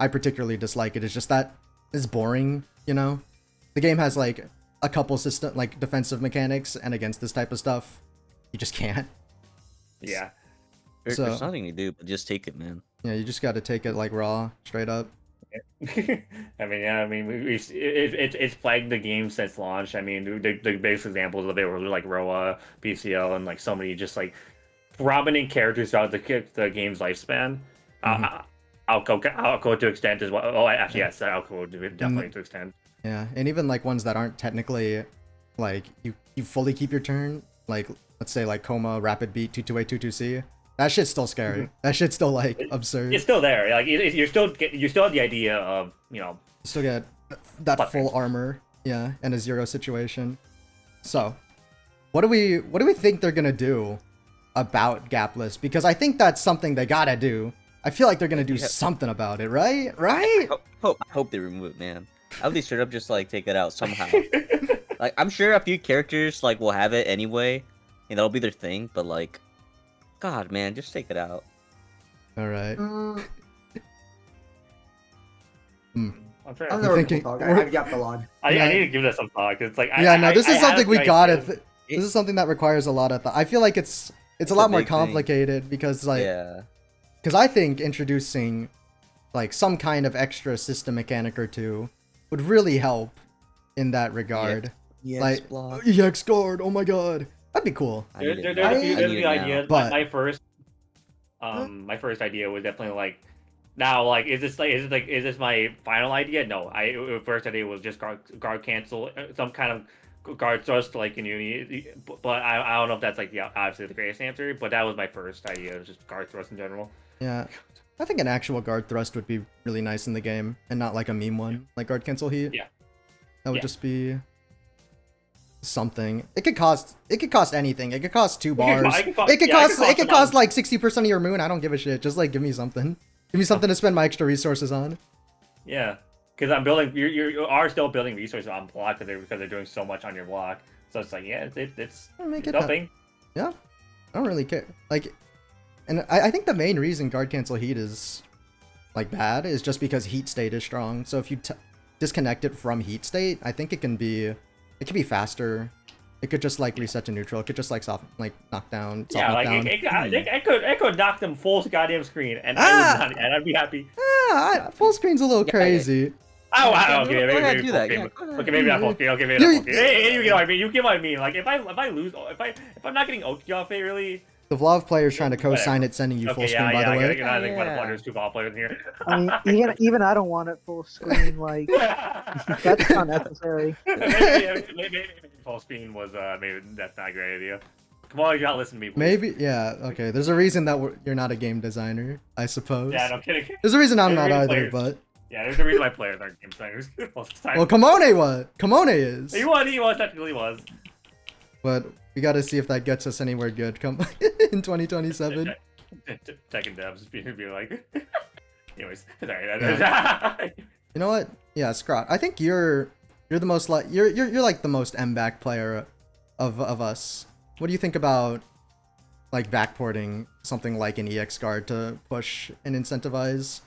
I particularly dislike it is just that it's boring, you know? The game has like a couple system like defensive mechanics, and against this type of stuff, you just can't. Yeah. There's nothing to do, but just take it, man. Yeah, you just gotta take it like raw, straight up. It's plagued the game since launch. I mean, the biggest examples of it were like Roa, BCL, and like so many just like prominent characters throughout the game's lifespan. I'll go to extent as well. Oh, actually, yes, I'll go definitely to extent. Yeah, and even like ones that aren't technically like you fully keep your turn, like let's say like Coma, Rapid Beat, 228, 22C. That shit's still scary. That shit's still like absurd. It's still there. Like you're still have the idea of, you know, still get that full armor, yeah, and a zero situation. So, what do we think they're gonna do about Gapless? Because I think that's something they gotta do. I feel like they're gonna do something about it, right? Right? I hope they remove it, man. I would straight up just like take it out somehow. Like I'm sure a few characters like will have it anyway, and that'll be their thing. But like, God, man, just take it out. All right. I'm I'm never thinking. I've got the log. I need to give that some thought. It's like this is something we gotta. This is something that requires a lot of thought. I feel like it's a lot more complicated because like. Yeah. Because I think introducing like some kind of extra system mechanic or two would really help in that regard. Like EX guard, oh my god, that'd be cool. There's the idea. My first idea was definitely like, now like is this my final idea? No, first idea was just guard cancel, some kind of guard thrust like in Uni, but I don't know if that's like obviously the greatest answer, but that was my first idea, was just guard thrust in general. Yeah, I think an actual guard thrust would be really nice in the game, and not like a meme one, like guard cancel heat. Yeah, that would just be something. It could cost anything. It could cost 2 bars. It could cost like 60% of your moon. I don't give a shit. Just like give me something. Give me something to spend my extra resources on. Yeah, because I'm building. You are still building resources on block because they're doing so much on your block. So it's like it's helping. Yeah, I don't really care. Like. And I think the main reason guard cancel heat is like bad is just because heat state is strong. So if you disconnect it from heat state, I think it can be faster. It could just like reset to neutral. It could just like knock down. Yeah, like it could knock them full goddamn screen, and I'd be happy. Full screen's a little crazy. Oh, Yeah, wow. go Okay, ahead, maybe do full that. screen. Yeah, go ahead. Okay, maybe not full screen. Okay, maybe not full screen. Hey, you get what I mean. You get what I mean. Like, if I lose, if I'm not getting Oki off it, really. The Vlog player's trying to co-sign Whatever. it, sending you full Okay, screen, by the I way. gotta think about the Yeah. there's two ball players in here. I mean, even I don't want it full screen. Like that's not necessary. maybe full screen was maybe that's not a great idea. Come on, you gotta listen to me. Please. Maybe, yeah, okay. There's a reason that you're not a game designer, I suppose. Yeah, no kidding. There's a reason I'm There's not a reason either, players- but... Yeah, there's a reason why players aren't game designers most of the time. Well, Kimone was. Kimone is. He was technically was. But we gotta see if that gets us anywhere good come in 2027. Tech and devs being like. Anyways, sorry. You know what? Yeah, Scrot. I think you're the most like you're like the most M-back player of us. What do you think about like backporting something like an EX guard to push and incentivize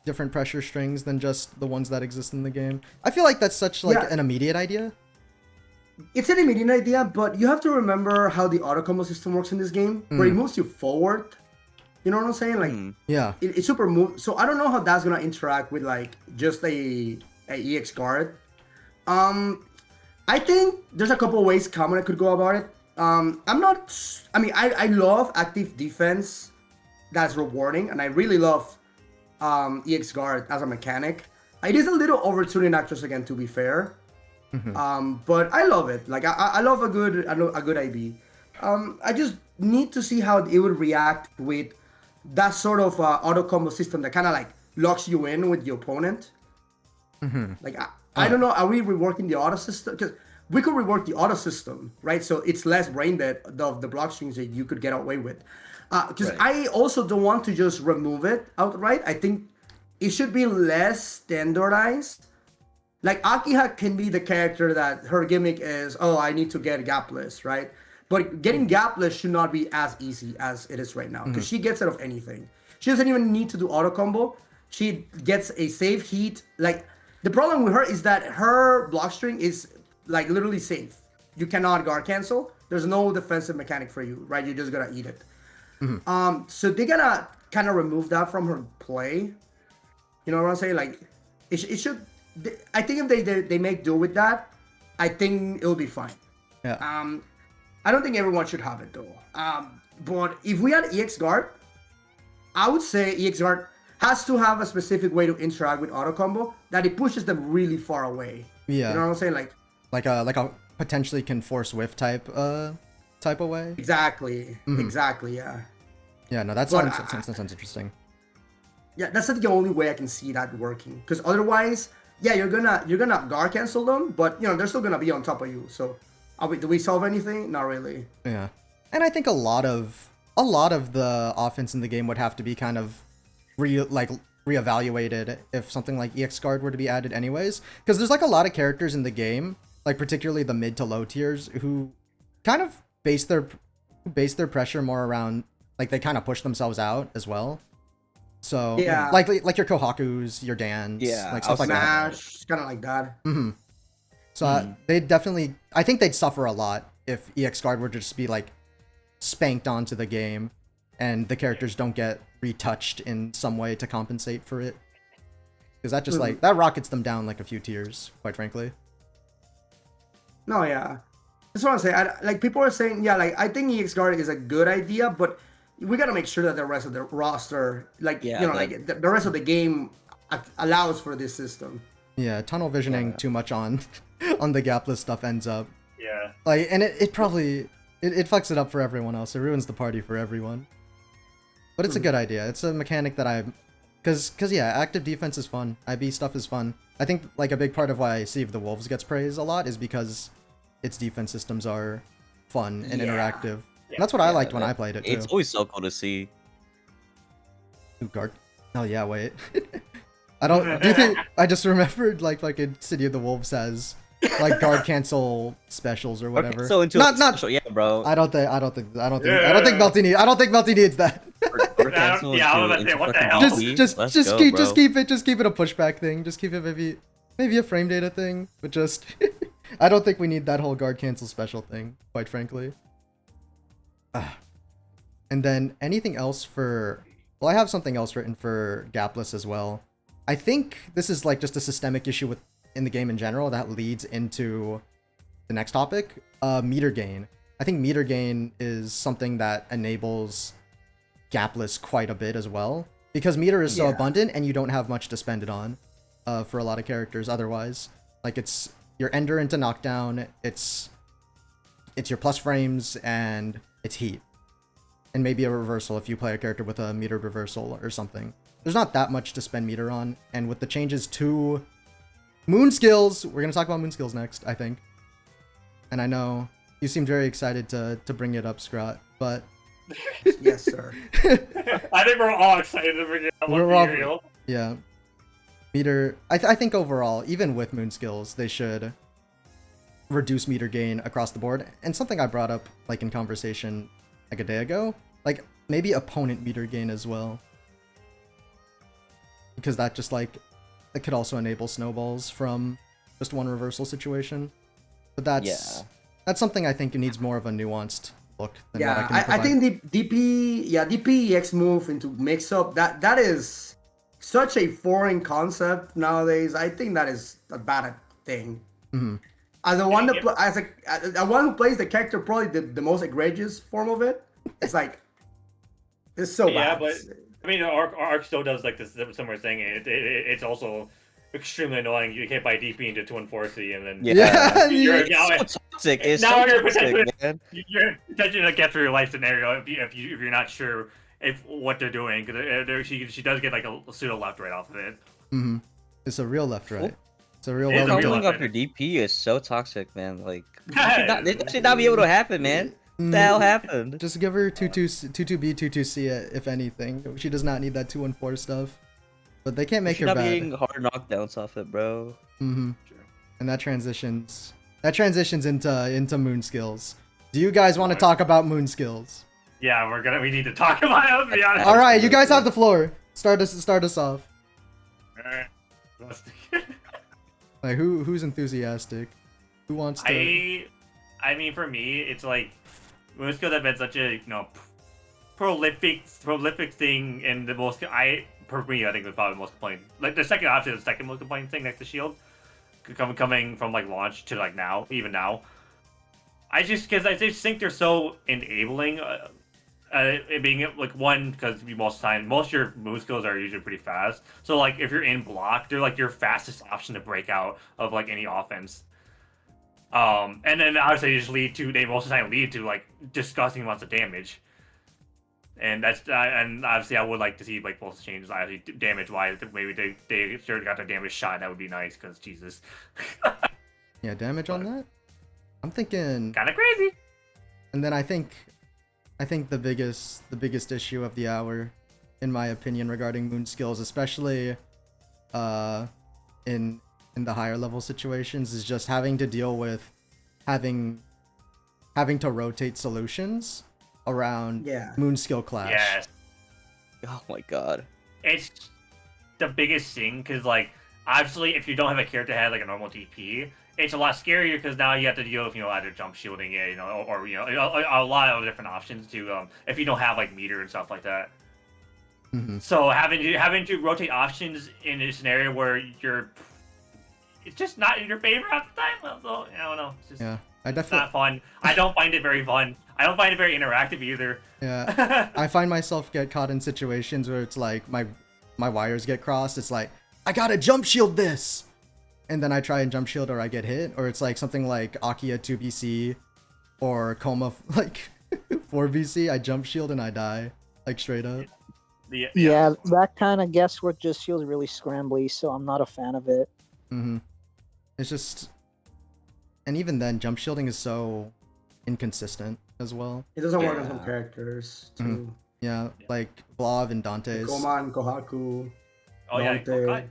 different pressure strings than just the ones that exist in the game? I feel like that's such like Yeah. an immediate idea. It's an immediate idea, but you have to remember how the auto combo system works in this game, where it moves you forward. You know what I'm saying? Like Yeah. it's super move. So I don't know how that's gonna interact with like just a EX guard. I think there's a couple ways Kamina could go about it. I'm not. I mean, I love active defense that's rewarding, and I really love EX guard as a mechanic. It is a little overtuning actors again, to be fair. But I love it. Like I love a good IB. I just need to see how it would react with that sort of auto combo system that kind of like locks you in with the opponent. Like I don't know. Are we reworking the auto system? Because we could rework the auto system, right? So it's less brain dead of the block strings that you could get away with. Because I also don't want to just remove it outright. I think it should be less standardized. Like Akiha can be the character that her gimmick is, oh, I need to get gapless, right? But getting gapless should not be as easy as it is right now, because she gets it of anything. She doesn't even need to do auto combo. She gets a safe heat. Like the problem with her is that her block string is like literally safe. You cannot guard cancel. There's no defensive mechanic for you, right? You're just gonna eat it. So they gotta kind of remove that from her play. You know what I'm saying? Like it should. I think if they make do with that, I think it'll be fine. Yeah. I don't think everyone should have it though. But if we had EX guard, I would say EX guard has to have a specific way to interact with auto combo that it pushes them really far away. Yeah. You know what I'm saying? Like a potentially can force whiff type of way. Exactly. Exactly. Yeah. Yeah. No, that But, sounds interesting. Yeah, that's not the only way I can see that working. Because otherwise, yeah, you're gonna guard cancel them, but you know they're still gonna be on top of you. So, do we solve anything? Not really. Yeah. And I think a lot of the offense in the game would have to be kind of reevaluated if something like EX guard were to be added anyways. Because there's like a lot of characters in the game, like particularly the mid to low tiers, who kind of base their pressure more around, like they kind of push themselves out as well. So Yeah. like your Kohakus, your Dans, Yeah, like stuff like that. Smash, kind of like that. So they definitely, I think they'd suffer a lot if EX guard were to just be like spanked onto the game, and the characters don't get retouched in some way to compensate for it. Because that just like that rockets them down like a few tiers, quite frankly. No, yeah, that's what I'm saying. Like people are saying, yeah, like I think EX guard is a good idea, but we gotta make sure that the rest of the roster, like like the rest of the game allows for this system. Yeah, tunnel visioning too much on the gapless stuff ends up Yeah. like, and it probably it fucks it up for everyone else. It ruins the party for everyone. But it's a good idea. It's a mechanic that cause yeah, active defense is fun. IB stuff is fun. I think like a big part of why Sea of the Wolves gets praised a lot is because its defense systems are fun and interactive. And that's what I liked when I played it too. It's always so cool to see. Ooh, guard. Oh yeah, wait. I don't. Do you think I just remembered like fucking City of the Wolves has like guard cancel specials or whatever? Okay, so into not special, yeah, bro. I don't think Melty needs. I don't think Melty needs that. Or cancel Yeah, I was into about to say, what the fucking hell? LP. Let's go, bro. just keep it a pushback thing. Just keep it maybe a frame data thing, but just I don't think we need that whole guard cancel special thing, quite frankly. And then anything else for, well, I have something else written for gapless as well. I think this is like just a systemic issue in the game in general that leads into the next topic, meter gain. I think meter gain is something that enables gapless quite a bit as well, because meter is so abundant and you don't have much to spend it on for a lot of characters otherwise. Like it's your ender into knockdown, it's your plus frames, and it's heat. And maybe a reversal if you play a character with a metered reversal or something. There's not that much to spend meter on, and with the changes to moon skills, we're going to talk about moon skills next, I think. And I know you seemed very excited to bring it up, Scrot, but... Yes, sir. I think we're all excited to bring it up. Real. Yeah. Meter... I think overall, even with moon skills, they should reduce meter gain across the board. And something I brought up like in conversation like a day ago, like maybe opponent meter gain as well. Because that just like, it could also enable snowballs from just one reversal situation. But that's something I think needs more of a nuanced look than what I can provide. I think the DP EX move into mix up, that is such a foreign concept nowadays. I think that is a bad thing. Mm-hmm. As the one that as a one who plays the character probably the most egregious form of it, it's like it's so bad. Yeah, but I mean, Arc still does like this similar thing. It's also extremely annoying. You can't buy DP into 2-4C and then you're so toxic. It's now so you're toxic, you're potentially a get through your life scenario if you're not sure if what they're doing, because she does get like a pseudo left right off of it. Mm-hmm. It's a real left right. It's a real It's well a real Doubling done. up your DP is so toxic, man. Like, it should not be able to happen, man. What the hell happened? Just give her 22B, 22C if anything. She does not need that 2-4 stuff. But they can't make her not bad. getting hard knockdowns off it, bro. Mm-hmm. And that transitions into moon skills. Do you guys want to talk about moon skills? Yeah, we need to talk about it, let's be honest. All right, you guys have the floor. Start us off. Alright. Like who's enthusiastic? Who wants to? I mean, for me, it's like moon skills have been such a prolific thing, and the most for me, I think was probably the most complained. Like the second option is the second most complained thing next to shield, coming from like launch to like now, even now. I just think they're so enabling. It being like one, because most of your move skills are usually pretty fast. So like if you're in block, they're like your fastest option to break out of like any offense. And then obviously they most of the time lead to like disgusting amounts of damage. And that's and obviously I would like to see like both changes actually damage wise. Maybe they sure got their damage shot. That would be nice, because Jesus. Yeah, damage on that. I'm thinking Kind of crazy. And then I think the biggest issue of the hour, in my opinion, regarding moon skills, especially in the higher level situations, is just having to deal with having to rotate solutions around moon skill clash. Yes. Oh my god. It's the biggest thing, because like obviously if you don't have a character that has like a normal DP, it's a lot scarier, because now you have to deal with either jump shielding it, or a lot of different options to if you don't have like meter and stuff like that. Mm-hmm. So having to rotate options in a scenario where it's just not in your favor at the time. So I don't know. It's just it's not fun. I don't find it very fun. I don't find it very interactive either. Yeah, I find myself get caught in situations where it's like my wires get crossed. It's like, I gotta jump shield this, and then I try and jump shield, or I get hit, or it's like something like Akia 2BC or Coma like 4BC. I jump shield and I die, like straight up. Yeah, that kind of guesswork just feels really scrambly, so I'm not a fan of it. Mm-hmm. It's just, and even then, jump shielding is so inconsistent as well. It doesn't work on some characters too. Mm-hmm. Yeah, like Blav and Dante's. Goman, Kohaku. Oh yeah, Dante.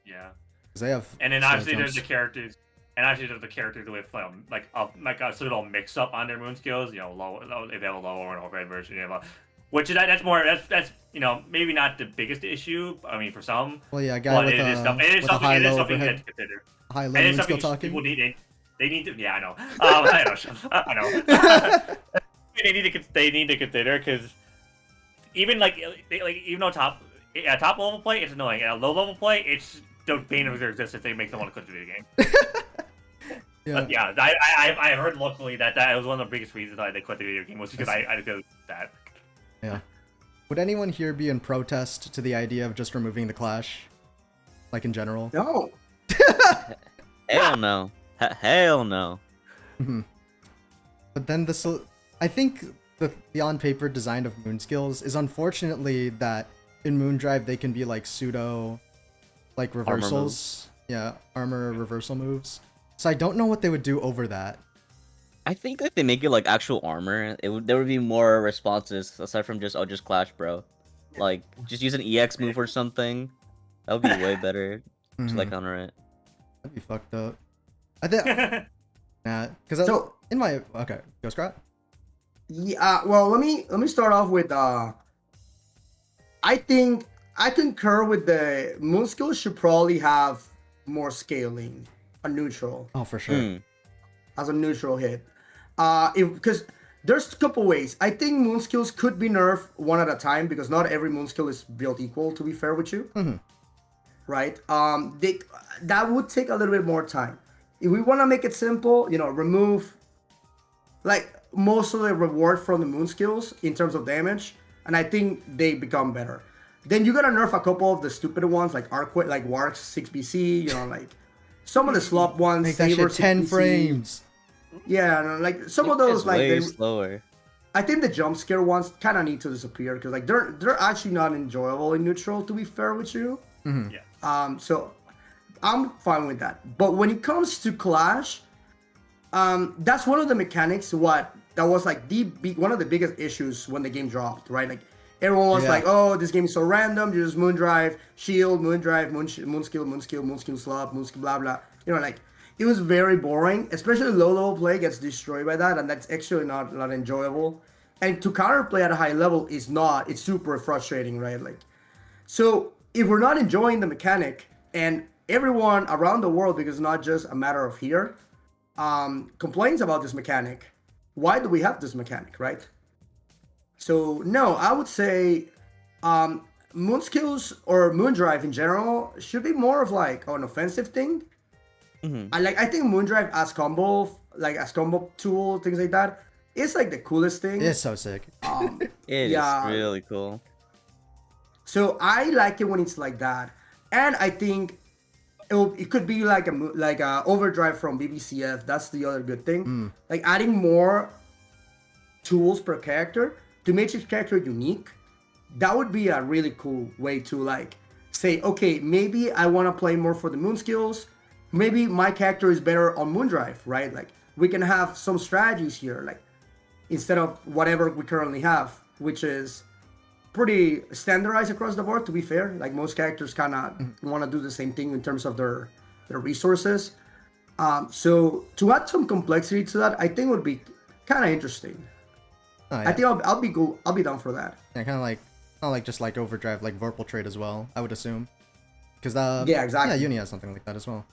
yeah. They have. And then obviously there's the characters, with like a sort of mix up on their moon skills. Low if they have a low or an overhead version, which is that's maybe not the biggest issue. I mean, for some. Well, yeah, a guy with a something you have to consider. High low moon skill talking. People they need to. Yeah, I know. I know. They need to consider, because even even though at top level play, it's annoying. At low level play, it's the bane of their existence. They make them want to quit the video game. Yeah. But yeah, I heard locally that was one of the biggest reasons why they quit the video game was because I did that. Yeah. Would anyone here be in protest to the idea of just removing the clash? Like in general? No. Hell no. Hell no. But then I think the on-paper design of moon skills is unfortunately that in Moondrive they can be like pseudo, like reversals. Yeah, armor reversal moves. So I don't know what they would do over that. I think if they make it like actual armor, there would be more responses aside from just clash, bro. Like just use an EX move or something. That would be way better. Just like counter it. That'd be fucked up. I think nah, because So- in my okay, go Scrot. Yeah. Well, let me start off with. I think I concur with the moon skills should probably have more scaling, a neutral. Oh, for sure. As a neutral hit. Because there's a couple ways. I think moon skills could be nerfed one at a time because not every moon skill is built equal, to be fair with you. Right? That would take a little bit more time. If we want to make it simple, remove like most of the reward from the moon skills in terms of damage, and I think they become better. Then you gotta nerf a couple of the stupid ones like Arquette, like Warx 6BC, like some of the slop ones. Make that Saber shit 10 6BC. frames. Yeah, no, like some of those, It's like way slower. I think the jump scare ones kind of need to disappear because like they're actually not enjoyable in neutral. To be fair with you, so I'm fine with that. But when it comes to Clash, that's one of the mechanics. That was like one of the biggest issues when the game dropped, right? Like everyone was like, "Oh, this game is so random. You just Moondrive, Shield, Moondrive, Moon skill, slop, Moon skill, blah blah." Like. It was very boring, especially low level play gets destroyed by that, and that's actually not enjoyable. And to counterplay at a high level is not. It's super frustrating, right? Like, so if we're not enjoying the mechanic, and everyone around the world, because it's not just a matter of here, complains about this mechanic, why do we have this mechanic, right? So no, I would say moon skills or Moondrive in general should be more of like an offensive thing. I think Moondrive as combo tool, things like that, is like the coolest thing. It's so sick. It is really cool. So I like it when it's like that, and I think it could be like a overdrive from BBCF. That's the other good thing. Like adding more tools per character to make each character unique. That would be a really cool way to like say, okay, maybe I want to play more for the moon skills. Maybe my character is better on Moondrive, right? Like we can have some strategies here, like instead of whatever we currently have, which is pretty standardized across the board, to be fair. Like most characters kind of want to do the same thing in terms of their resources. So to add some complexity to that, I think would be kind of interesting. Oh, yeah. I think I'll be down for that. Yeah, kind of like just like overdrive, like Vorpal trade as well. I would assume, because yeah, exactly. Yeah, Uni has something like that as well.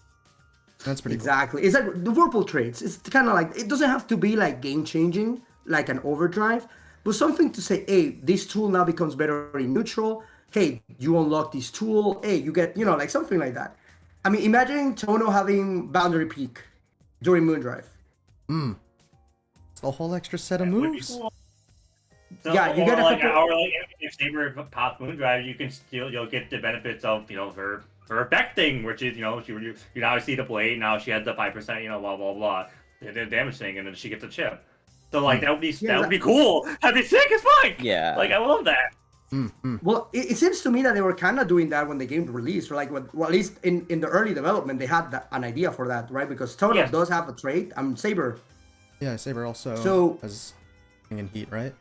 That's pretty Exactly. It's like the Vorpal trades. It's kind of like, it doesn't have to be like game changing, like an overdrive, but something to say, hey, this tool now becomes better in neutral. Hey, you unlock this tool. Hey, you get, like something like that. I mean, imagine Tono having Boundary Peak during Moondrive. It's a whole extra set of moves. Cool. So, Yeah, you get a like, couple- or like if Saber pops Moondrive, you'll get the benefits of her effecting, which is you now see the blade, now she has the 5%, blah blah blah, the damage thing, and then she gets a chip. So like that would be cool. That'd be sick as fuck. Yeah. Like I love that. Well, it seems to me that they were kind of doing that when the game released, or like well, at least in the early development, they had an idea for that, right? Because Tono does have a trait. Saber. Yeah, Saber also has in heat, right?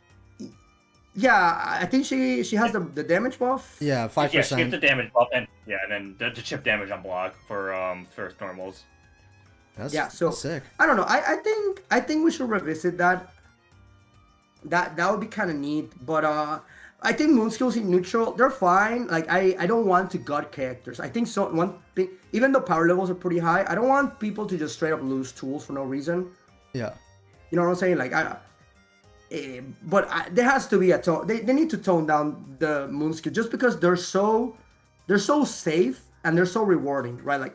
Yeah, I think she has the damage buff. Yeah, 5%. Yeah, she gets the damage buff, and then the chip damage on block for first normals. That's so sick. I don't know. I think we should revisit that. That would be kind of neat. But I think moon skills in neutral, they're fine. Like I don't want to gut characters. I think one thing, even though power levels are pretty high, I don't want people to just straight up lose tools for no reason. Yeah. You know what I'm saying? Like But there has to be a tone. They need to tone down the moon skill just because they're so safe and they're so rewarding, right?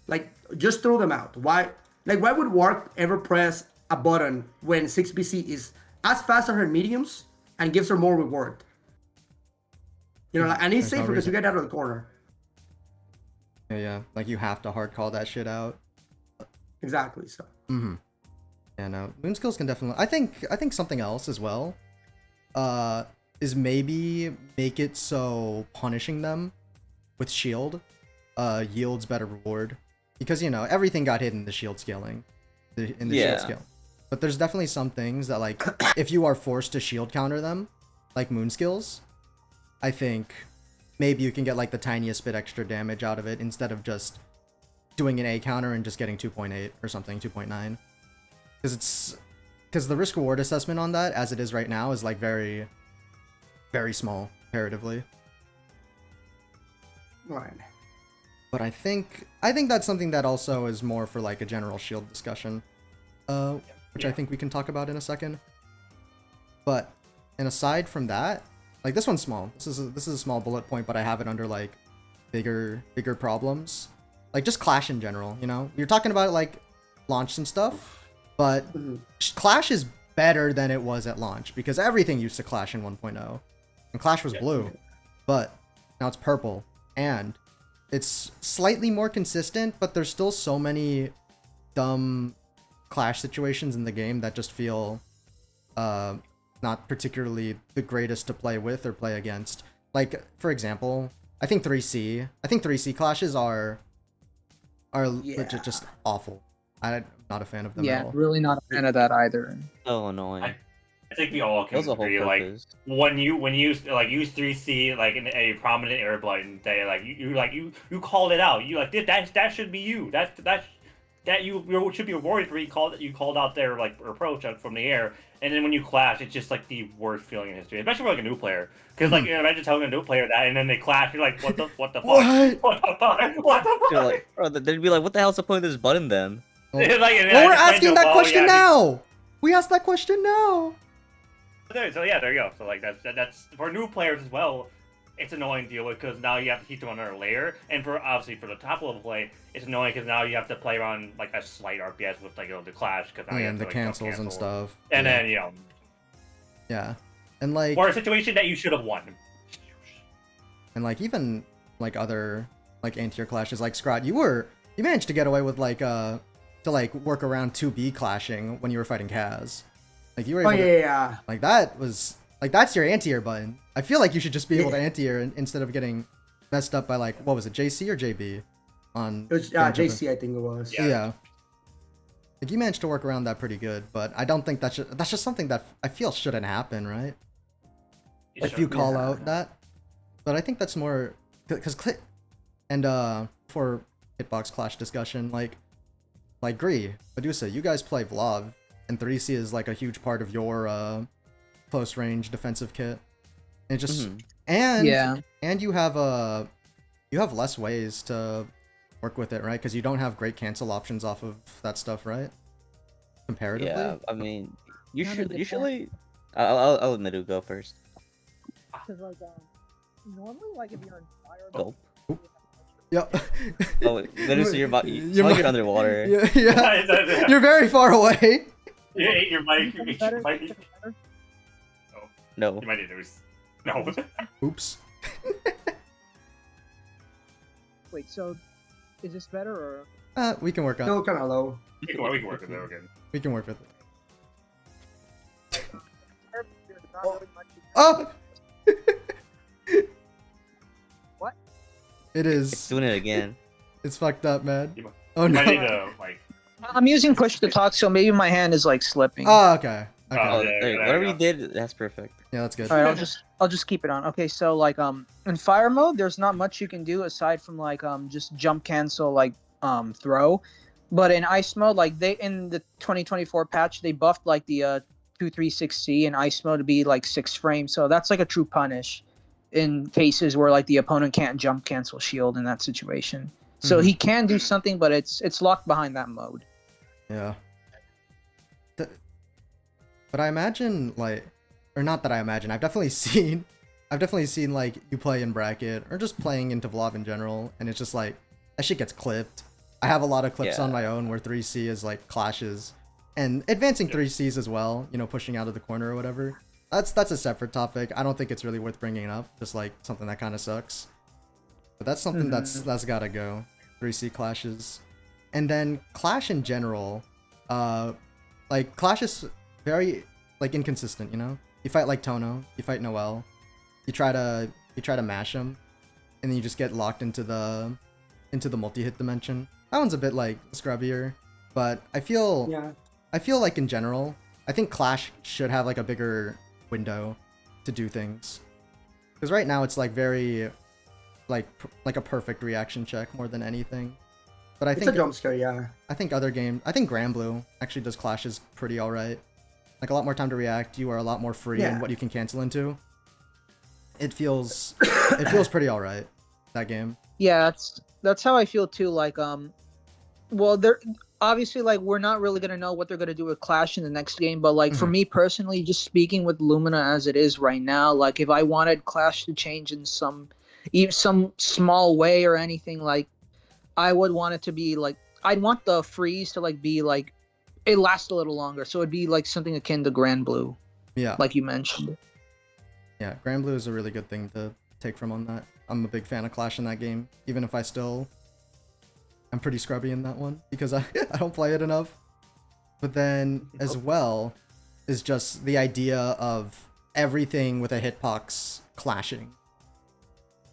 Like just throw them out. Why would Warp ever press a button when 6BC is as fast as her mediums and gives her more reward? You know, and it's There's no safer because you reason. get out of the corner. Yeah, like you have to hard call that shit out. Exactly. So. Mm-hmm. Yeah, no. Moon skills can definitely. I think something else as well. Is maybe make it so punishing them with shield, yields better reward, because you know everything got hit in the shield scaling, in the shield scale. But there's definitely some things that like if you are forced to shield counter them, like moon skills, I think maybe you can get like the tiniest bit extra damage out of it instead of just doing an A counter and just getting 2.8 or something, 2.9. Because the risk reward assessment on that, as it is right now, is like very, very small comparatively. Right. But I think that's something that also is more for like a general shield discussion, which I think we can talk about in a second. But and aside from that, like this one's small. This is a small bullet point, but I have it under like bigger problems, like just Clash in general. You know, you're talking about like launch and stuff. But Clash is better than it was at launch because everything used to Clash in 1.0. And Clash was blue, but now it's purple. And it's slightly more consistent, but there's still so many dumb Clash situations in the game that just feel not particularly the greatest to play with or play against. Like, for example, I think 3C clashes are legit just awful. I'm not a fan of them at all. Really not a fan of that either. So annoying. I think we all can That was the whole agree. Like purpose. when you like use 3C like in a prominent air button, they like you called it out. You like that should be you. That you should be rewarded for you called out their like approach from the air. And then when you clash, it's just like the worst feeling in history, especially for like a new player. Because like imagine telling a new player that, and then they clash. You're like, what the fuck? What the fuck? What the You're fuck? like, bro, they'd be like, what the hell's the point of this button then? Well, It's like, and well, I we're explained to asking them, that well, question yeah, now. We asked that question now. So yeah, there you go. So like that's for new players as well. It's annoying to deal with because now you have to keep them on another layer, and for obviously for the top level play, it's annoying because now you have to play on like a slight RPS with like the clash because now you have And to, the like, cancels and stuff. and yeah. then you know, Yeah. And like or a situation that you should have won. and like even like other like anti-tier clashes like Scrot, you managed to get away with like to like work around 2B clashing when you were fighting Kaz. Like you were able to, like that was like that's your anti-air button. I feel like you should just be able to anti-air instead of getting messed up by like what was it, JC or JB on It was JC, I think it was. yeah. Like you managed to work around that pretty good, but I don't think that's just something that I feel shouldn't happen, right? If you call out that. But I think that's more because and for hitbox clash discussion, like Griies, Medusa, you guys play Vlav, and 3C is like a huge part of your close range defensive kit. And it just and you have less ways to work with it, right? Because you don't have great cancel options off of that stuff, right? Comparatively. Yeah, I mean, usually, I'll let Medu go first. Because like normally like if you're in fire, Gulp. Yep. Oh, Medusa, you're underwater. Yeah. You're very far away. You ate your mic. You ate your mic. No. You might need to. No. Oops. Wait, so is this better or? We can work on. Still kind of low. We can work with it again. We can work with it. There's not really much you can Oh. What? It It's is. doing it again. It's fucked up, man. You Oh might need no. to like. I'm using push to talk, so maybe my hand is like slipping. Oh, okay. Okay. Oh, yeah, there whatever you you go. did, that's perfect. Yeah, that's good. All right, I'll just keep it on. Okay, so like in fire mode, there's not much you can do aside from like just jump cancel like throw, but in ice mode, like they in the 2024 patch they buffed like the 236C in ice mode to be like 6 frames, so that's like a true punish in cases where like the opponent can't jump cancel shield in that situation. So he can do something, but it's locked behind that mode. Yeah. But I imagine like, or not that I imagine, I've definitely seen like you play in bracket or just playing into Vlog in general, and it's just like that shit gets clipped. I have a lot of clips on my own where 3C is like clashes and advancing 3Cs as well, you know, pushing out of the corner or whatever. That's a separate topic. I don't think it's really worth bringing up, just like something that kind of sucks. But that's something that's gotta go. 3C clashes. And then Clash in general, like Clash is very like inconsistent, you know? You fight like Tono, you fight Noel, you try to mash him, and then you just get locked into the multi-hit dimension. That one's a bit like scrubbier, but I feel like in general, I think Clash should have like a bigger window to do things. Because right now it's like very like a perfect reaction check more than anything. But I think it's a jump scare, yeah. I think other games, I think Granblue actually does clashes pretty alright. Like a lot more time to react, you are a lot more free in what you can cancel into. It feels pretty alright, that game. Yeah, that's how I feel too. Like, well, they're obviously like we're not really gonna know what they're gonna do with Clash in the next game, but like for me personally, just speaking with Lumina as it is right now, like if I wanted Clash to change in some small way or anything, like I would want it to be like I'd want the freeze to like be like it lasts a little longer, so it'd be like something akin to Granblue. Yeah, like you mentioned. Yeah, Granblue is a really good thing to take from on that. I'm a big fan of Clash in that game, even if I'm pretty scrubby in that one because I don't play it enough. But then as well is just the idea of everything with a hitbox clashing.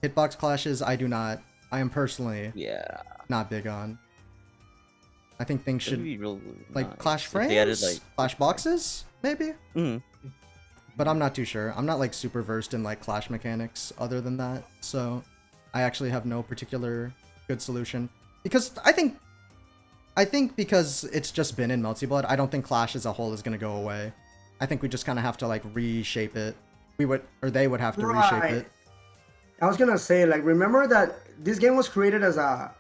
Hitbox clashes I am personally not big on. I think things should be real like nice. Clash frames, added, like, Clash boxes, maybe? But I'm not too sure. I'm not like super versed in like Clash mechanics other than that, so I actually have no particular good solution. Because I think because it's just been in Melty Blood, I don't think Clash as a whole is gonna go away. I think we just kind of have to like reshape it. They would have to reshape it. I was gonna say, like, remember that this game was created as a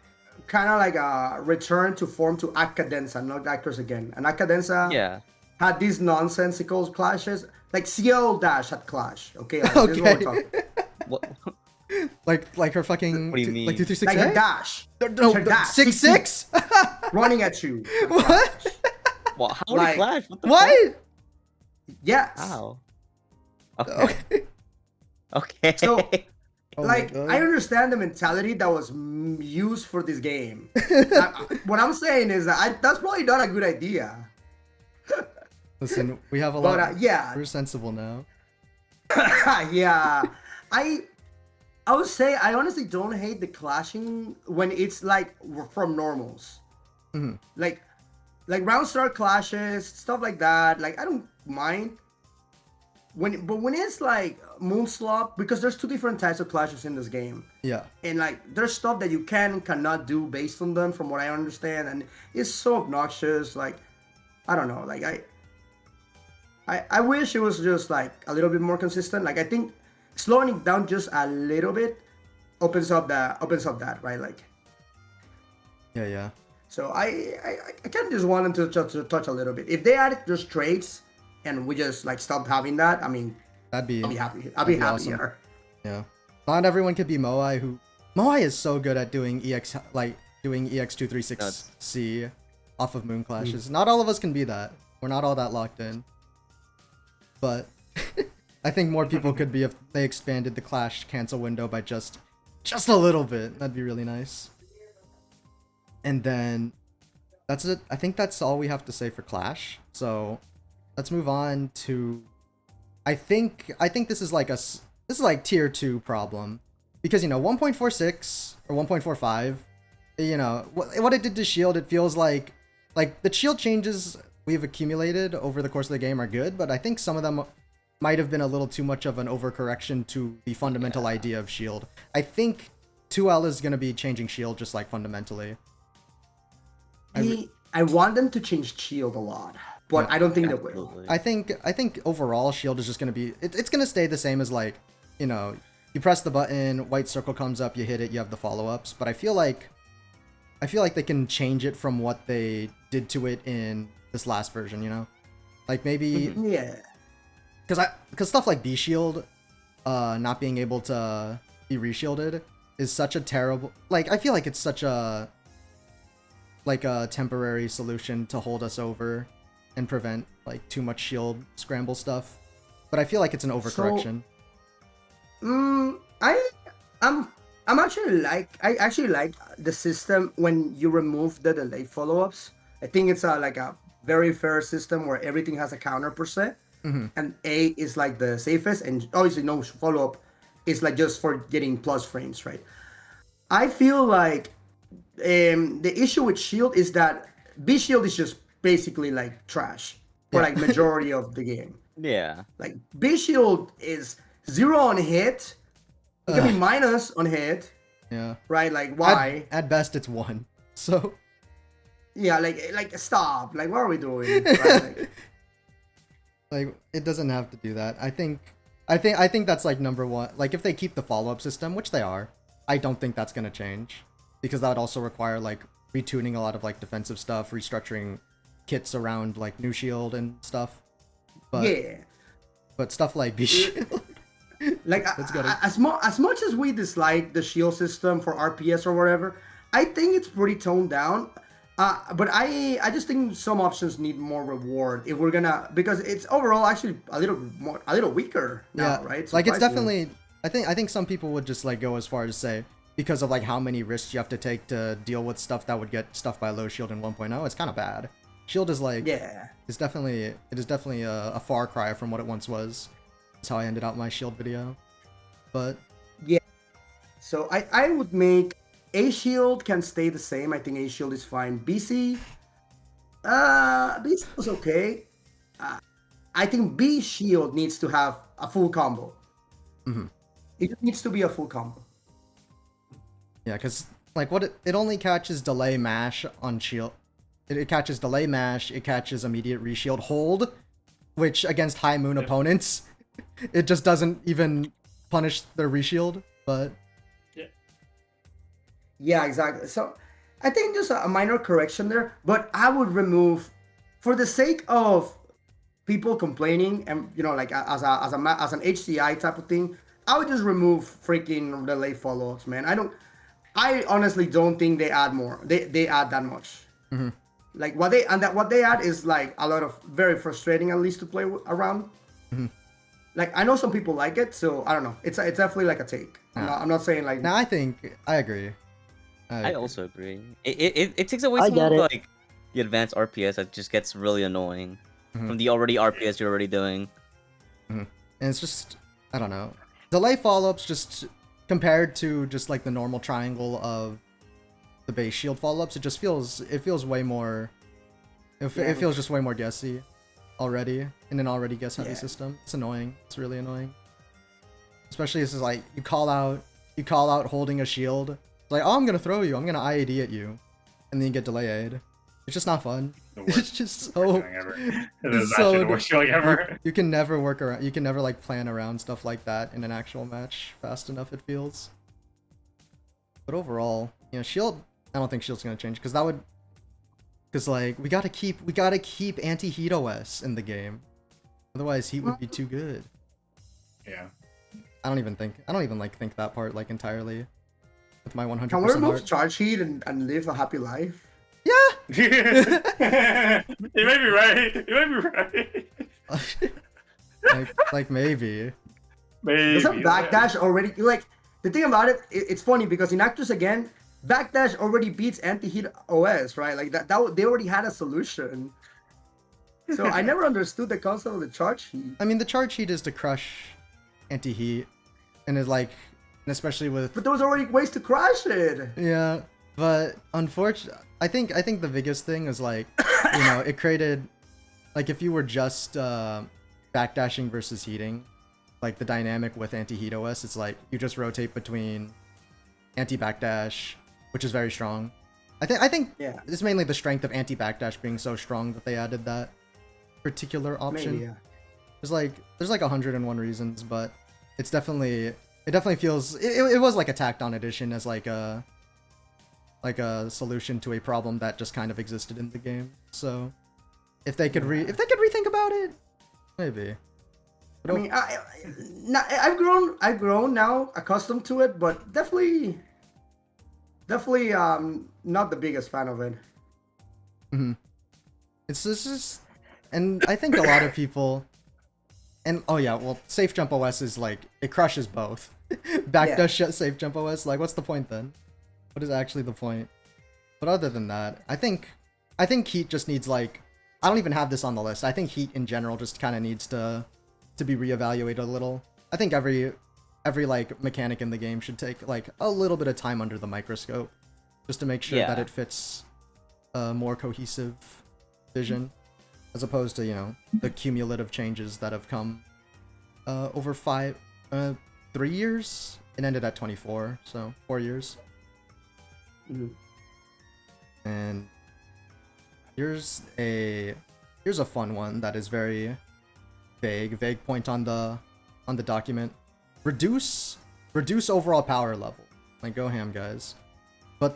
kind of like a return to form to Acadenza, not Actors Again. And Acadenza had these nonsensical clashes. Like CL Dash had Clash. Okay. Like, this is what we're talking. What? like her fucking. What do you mean? Like 236. Like a dash. No, 6-6. Running at you. What? Well, how like, Clash? What? Fuck? Yes. Wow. Okay. So, like, I understand the mentality that was used for this game. What I'm saying is that that's probably not a good idea. Listen, we have a lot. We're sensible now. Yeah, I would say I honestly don't hate the clashing when it's like from normals. Like round start clashes, stuff like that. Like I don't mind. But when it's like Moonslop, because there's two different types of clashes in this game. Yeah. And like there's stuff that you cannot do based on them, from what I understand, and it's so obnoxious. Like I don't know. Like I wish it was just like a little bit more consistent. Like I think slowing it down just a little bit opens up that, right? Like. Yeah. So I kind of just want them to touch a little bit. If they added just traits and we just like stopped having that, I mean, I'll be happy. I'll be happy awesome. Here. Yeah. Not everyone could be Moai. Moai is so good at doing EX 236C off of Moon Clashes. Not all of us can be that. We're not all that locked in. But I think more people could be if they expanded the Clash cancel window by just a little bit. That'd be really nice. And then that's it. I think that's all we have to say for Clash. So let's move on to. I think this is like tier 2 problem, because 1.46 or 1.45, what it did to Shield, it feels like the Shield changes we've accumulated over the course of the game are good, but I think some of them might have been a little too much of an overcorrection to the fundamental idea of Shield. I think 2L is going to be changing Shield just like fundamentally. I want them to change Shield a lot, but I don't think they will. I think overall Shield is just going to be it's going to stay the same as like, you press the button, white circle comes up, you hit it, you have the follow-ups, but I feel like they can change it from what they did to it in this last version, Like maybe Yeah. because stuff like B shield, not being able to be reshielded is such a terrible. Like I feel like it's such a temporary solution to hold us over and prevent like too much shield scramble stuff. But I feel like it's an overcorrection. I'm actually I actually like the system when you remove the delay follow-ups. I think it's a very fair system where everything has a counter per se, and A is like the safest, and obviously no follow-up is like just for getting plus frames, right? I feel like the issue with shield is that B shield is just basically like trash for like majority of the game. Yeah. Like B shield is 0 on hit. It can be minus on hit. Yeah. Right? Like why? At best, it's 1. So. Yeah, like stop. Like what are we doing? Right? Like it doesn't have to do that. I think that's like number one. Like if they keep the follow-up system, which they are, I don't think that's gonna change, because that would also require like retuning a lot of like defensive stuff, restructuring kits around like new shield and stuff. But yeah. But stuff like B shield. Like as much as we dislike the shield system for RPS or whatever, I think it's pretty toned down. But I just think some options need more reward if we're gonna, because it's overall actually a little weaker now, right? Like it's definitely. I think some people would just like go as far as say, because of like how many risks you have to take to deal with stuff that would get stuffed by low shield in 1.0. It's kind of bad. Shield is like it is definitely a far cry from what it once was. That's how I ended out my shield video. But yeah, so I would make A shield can stay the same. I think A shield is fine. BC is okay. I think B shield needs to have a full combo. It needs to be a full combo. Yeah, because like it only catches delay mash on shield. It catches delay mash. It catches immediate reshield hold, which against high moon opponents, it just doesn't even punish their reshield. But yeah, exactly. So I think just a minor correction there, but I would remove, for the sake of people complaining and like as an HCI type of thing, I would just remove freaking delay follow-ups, man. I honestly don't think they add more. They add that much. Like what they add is like a lot of very frustrating, at least to play around. Like I know some people like it, so I don't know. It's definitely like a take. I'm not saying like. No, I agree. I also agree. It takes away some of like the advanced RPS that just gets really annoying from the already RPS you're already doing. And it's just, I don't know. Delay follow-ups just compared to just like the normal triangle of the base shield follow-ups, it feels way more. It feels just way more guessy already in an already guess heavy system. It's annoying. It's really annoying. Especially this is like you call out holding a shield. It's like, oh, I'm gonna throw you. I'm gonna IAD at you, and then you get delay aid. It's just not fun. It's just so. It's actually the worst feeling ever. You can never work around. You can never like plan around stuff like that in an actual match fast enough. It feels. But overall, shield. I don't think shield's gonna change because that would. Because like we gotta keep anti-heat OS in the game, otherwise heat would be too good. Yeah. I don't even think that part like entirely. With my 100%. Can we remove charge heat and live a happy life? Yeah. You may be right. You may be right. like maybe. There's a backdash already. Like the thing about it, it's funny because in Actors again, backdash already beats anti-heat OS, right? Like that they already had a solution. So I never understood the concept of the charge heat. I mean, the charge heat is to crush anti-heat, and is like, and especially with. But there was already ways to crush it. Yeah, but unfortunately, I think the biggest thing is like, it created, like if you were just backdashing versus heating, like the dynamic with anti-heat OS, it's like you just rotate between anti-backdash, which is very strong. I think it's mainly the strength of anti-backdash being so strong that they added that particular option. Maybe, yeah. There's like 101 reasons, but it definitely feels it was like a tacked on addition as like a solution to a problem that just kind of existed in the game. So if they could rethink about it, maybe. I mean, I've grown now, accustomed to it, but definitely, not the biggest fan of it. It's just, and I think a lot of people, and oh yeah, well, Safe Jump OS is like, it crushes both. Backdash shut Safe Jump OS, like, what's the point then? What is actually the point? But other than that, I think Heat just needs, like, I don't even have this on the list. I think Heat in general just kind of needs to be reevaluated a little. I think every like mechanic in the game should take like a little bit of time under the microscope, just to make sure that it fits a more cohesive vision, as opposed to, you know, the cumulative changes that have come over 3 years. It ended at 24, so 4 years. And here's a fun one that is very vague point on the document. Reduce overall power level. Like, go ham, guys. But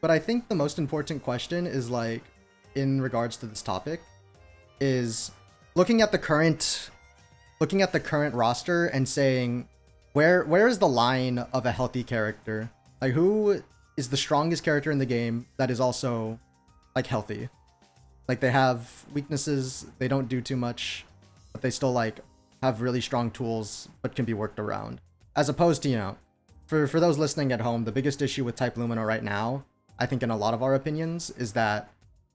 but I think the most important question is, like, in regards to this topic, is looking at the current roster and saying where is the line of a healthy character? Like, who is the strongest character in the game that is also, like, healthy? Like, they have weaknesses, they don't do too much, but they still, like, have really strong tools, but can be worked around. As opposed to, you know, for those listening at home, the biggest issue with Type Lumina right now, I think in a lot of our opinions, is that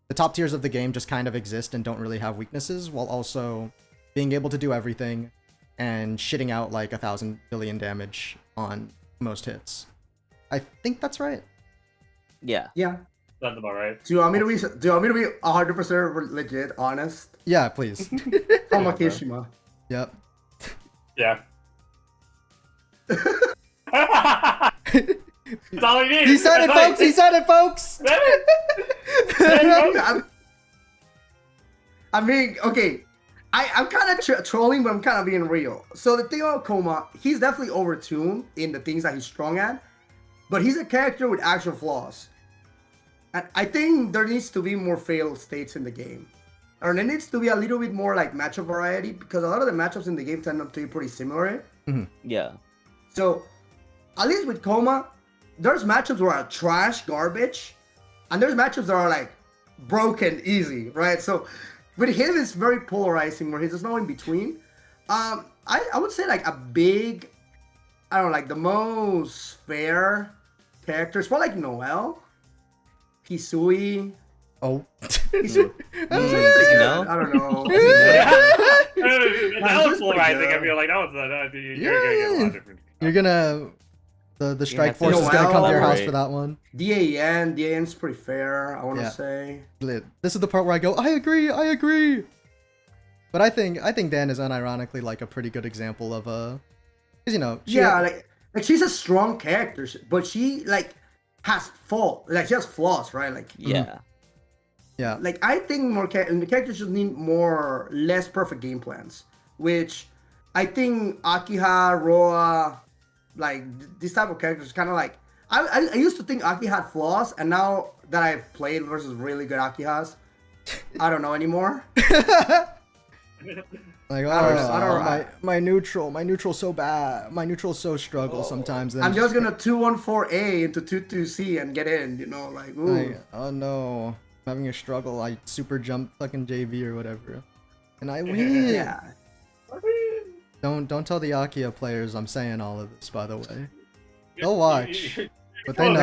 the top tiers of the game just kind of exist and don't really have weaknesses, while also being able to do everything and shitting out like 1,000 billion damage on most hits. I think that's right. Yeah. Yeah. That's about right. Do you want me to be 100% legit, honest? Yeah, please. Hamakishima. Yep. Yeah. That's all we need. He said it, folks! He said it, folks! I mean, okay. I'm kind of trolling, but I'm kind of being real. So the thing about Koma, he's definitely overtuned in the things that he's strong at, but he's a character with actual flaws. And I think there needs to be more failed states in the game. Or there needs to be a little bit more like matchup variety, because a lot of the matchups in the game tend to be pretty similar. Yeah. So, at least with Koma, there's matchups where are trash, garbage, and there's matchups that are like broken, easy, right? So, with him, it's very polarizing, where there's no in between. I would say like a big, I don't know, like the most fair character is probably like Noel, Hisui. Oh. Hisui. No? I don't know. That was polarizing. I feel like that was you're gonna get a lot of different. You're gonna the strike have to force is gonna come to your house elaborate. for that one. DAN's pretty fair, I want to say. This is the part where I go, I agree. But I think Dan is unironically like a pretty good example of a, because, you know, like she's a strong character, but she like has she has flaws, right? Like Yeah. Yeah. Like I think the characters just need less perfect game plans, which I think Akiha, Roa, like this type of characters kind of like. I used to think Aki had flaws, and now that I've played versus really good Akihas, I don't know anymore. Like, my neutral so bad. My neutral so struggle sometimes. Then I'm just gonna 214A into 22C and get in, you know, like ooh. Like, oh no, I'm having a struggle. I super jump fucking JV or whatever, and I win. Yeah. Don't tell the Akia players I'm saying all of this, by the way. They'll watch, but they know.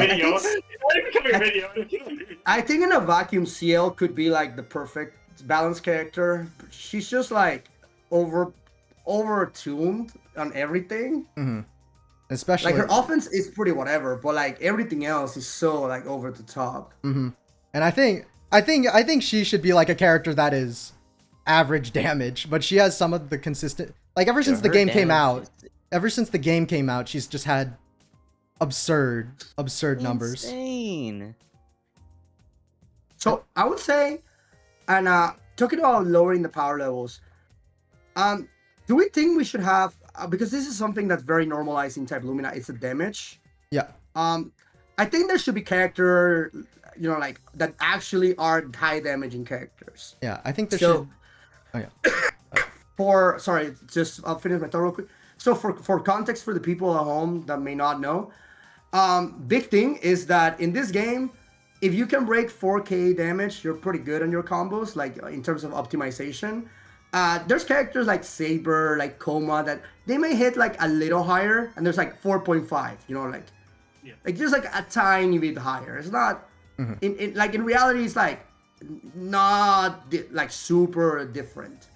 I think in a vacuum, CL could be like the perfect balanced character. She's just like over-tuned on everything. Especially like her offense is pretty whatever, but like everything else is so like over the top. And I think she should be like a character that is average damage, but she has some of the consistent, like ever since the game came out, she's just had absurd numbers. Insane. So I would say, and talking about lowering the power levels, do we think we should have, because this is something that's very normalized in Type Lumina, it's the damage. Yeah. I think there should be character you know, like that actually are high damaging characters. Yeah, I think there So- should. Oh yeah. Sorry, just I'll finish my thought real quick. So for context for the people at home that may not know, big thing is that in this game, if you can break 4k damage, you're pretty good on your combos, like in terms of optimization. There's characters like Saber, like Coma, that they may hit like a little higher, and there's like 4.5, you know, like, like just like a tiny bit higher. It's not, in reality, it's like not like super different.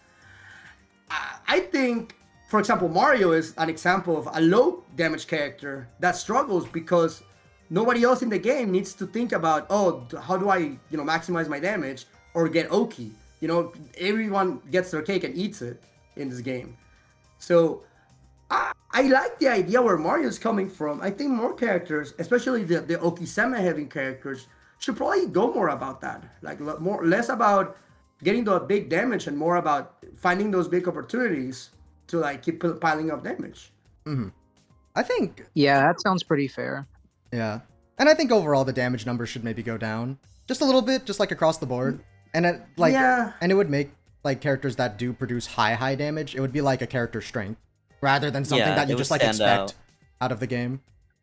I think, for example, Mario is an example of a low damage character that struggles because nobody else in the game needs to think about, oh, how do I, you know, maximize my damage or get Oki. You know, everyone gets their cake and eats it in this game. So I like the idea where Mario's coming from. I think more characters, especially the Oki semi-heavy characters, should probably go more about that. Like less about getting the big damage and more about finding those big opportunities to like keep piling up damage. I think. Yeah, that sounds pretty fair. Yeah, and I think overall the damage numbers should maybe go down just a little bit, just like across the board. And it and it would make like characters that do produce high damage. It would be like a character strength rather than something that you just like expect out of the game.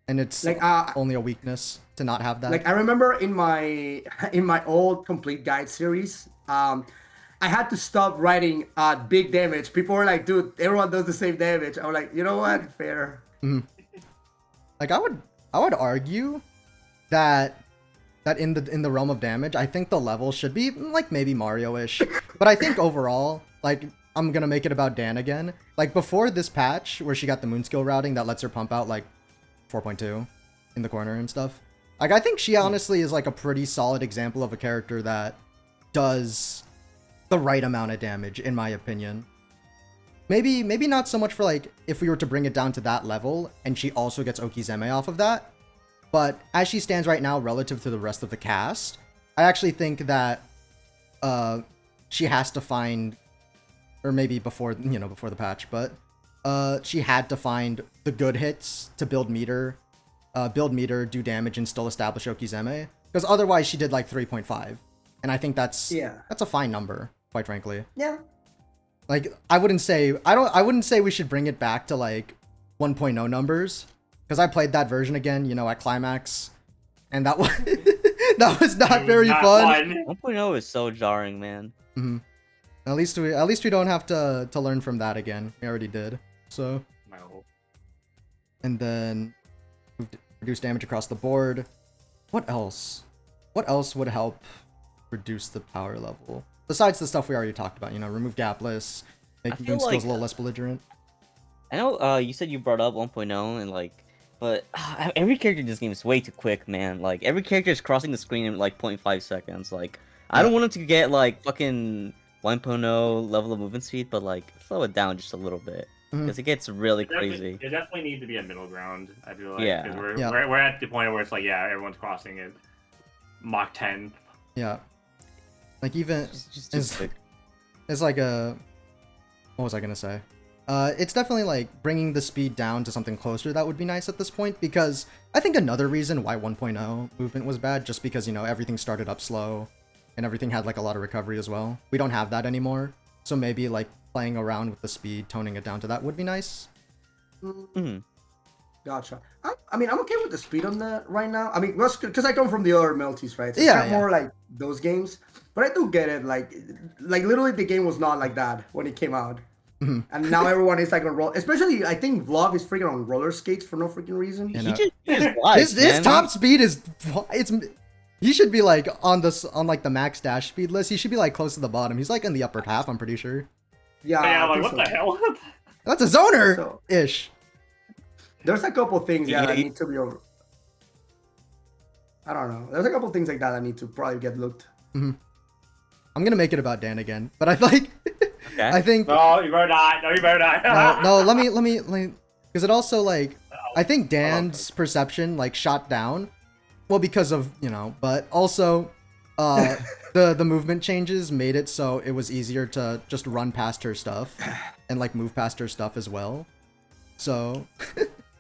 And it's like only a weakness to not have that. Like I remember in my old complete guide series, I had to stop writing big damage. People were like, dude, everyone does the same damage. I was like, you know what? Fair. Like I would argue that in the realm of damage, I think the level should be like maybe Mario-ish. But I think overall, like I'm gonna make it about Dan again. Like before this patch where she got the moon skill routing that lets her pump out like 4.2 in the corner and stuff. Like I think she honestly is like a pretty solid example of a character that does the right amount of damage, in my opinion. Maybe not so much for like if we were to bring it down to that level and she also gets Okizeme off of that. But as she stands right now relative to the rest of the cast, I actually think that she has to find, or maybe before the patch, but she had to find the good hits to build meter, do damage, and still establish Okizeme. Because otherwise she did like 3.5. And I think that's a fine number, quite frankly. Yeah. Like I wouldn't say we should bring it back to like 1.0 numbers. Because I played that version again, you know, at Climax, and that was that was not very fun. 1.0 is so jarring, man. At least we don't have to learn from that again. We already did. So. No. And then reduce damage across the board. What else? What else would help reduce the power level besides the stuff we already talked about? You know, remove gapless, make moon skills a little less belligerent. I know you said you brought up 1.0 and like. But every character in this game is way too quick, man. Like, every character is crossing the screen in, like, 0.5 seconds. Like, I don't want him to get, like, fucking 1.0 level of movement speed, but, like, slow it down just a little bit. Because it gets really crazy. There definitely needs to be a middle ground, I feel like. Yeah. Because we're at the point where it's like, yeah, everyone's crossing it. Mach 10. Yeah. Like, even... Just too quick. It's like a... What was I gonna say? It's definitely like bringing the speed down to something closer that would be nice at this point, because I think another reason why 1.0 movement was bad, just because, you know, everything started up slow and everything had like a lot of recovery as well. We don't have that anymore, so maybe like playing around with the speed, toning it down to that would be nice. Gotcha. I mean, I'm okay with the speed on that right now. I mean, because I come from the other Melties, right? So it's kind of more like those games, but I do get it. Like literally the game was not like that when it came out. And now everyone is like on roll, especially I think Fluff is freaking on roller skates for no freaking reason. His top speed is he should be like on like the max dash speed list. He should be like close to the bottom. He's like in the upper half, I'm pretty sure. Yeah, like what the hell? That's a zoner ish. There's a couple things that need to be over. I don't know. There's a couple things like that need to probably get looked. I'm gonna make it about Dan again, but I like. Okay. I think. No, you better not. No, you better not. no. Let me, because it also like, I think Dan's perception like shot down, well because of but also, the movement changes made it so it was easier to just run past her stuff, and like move past her stuff as well. So,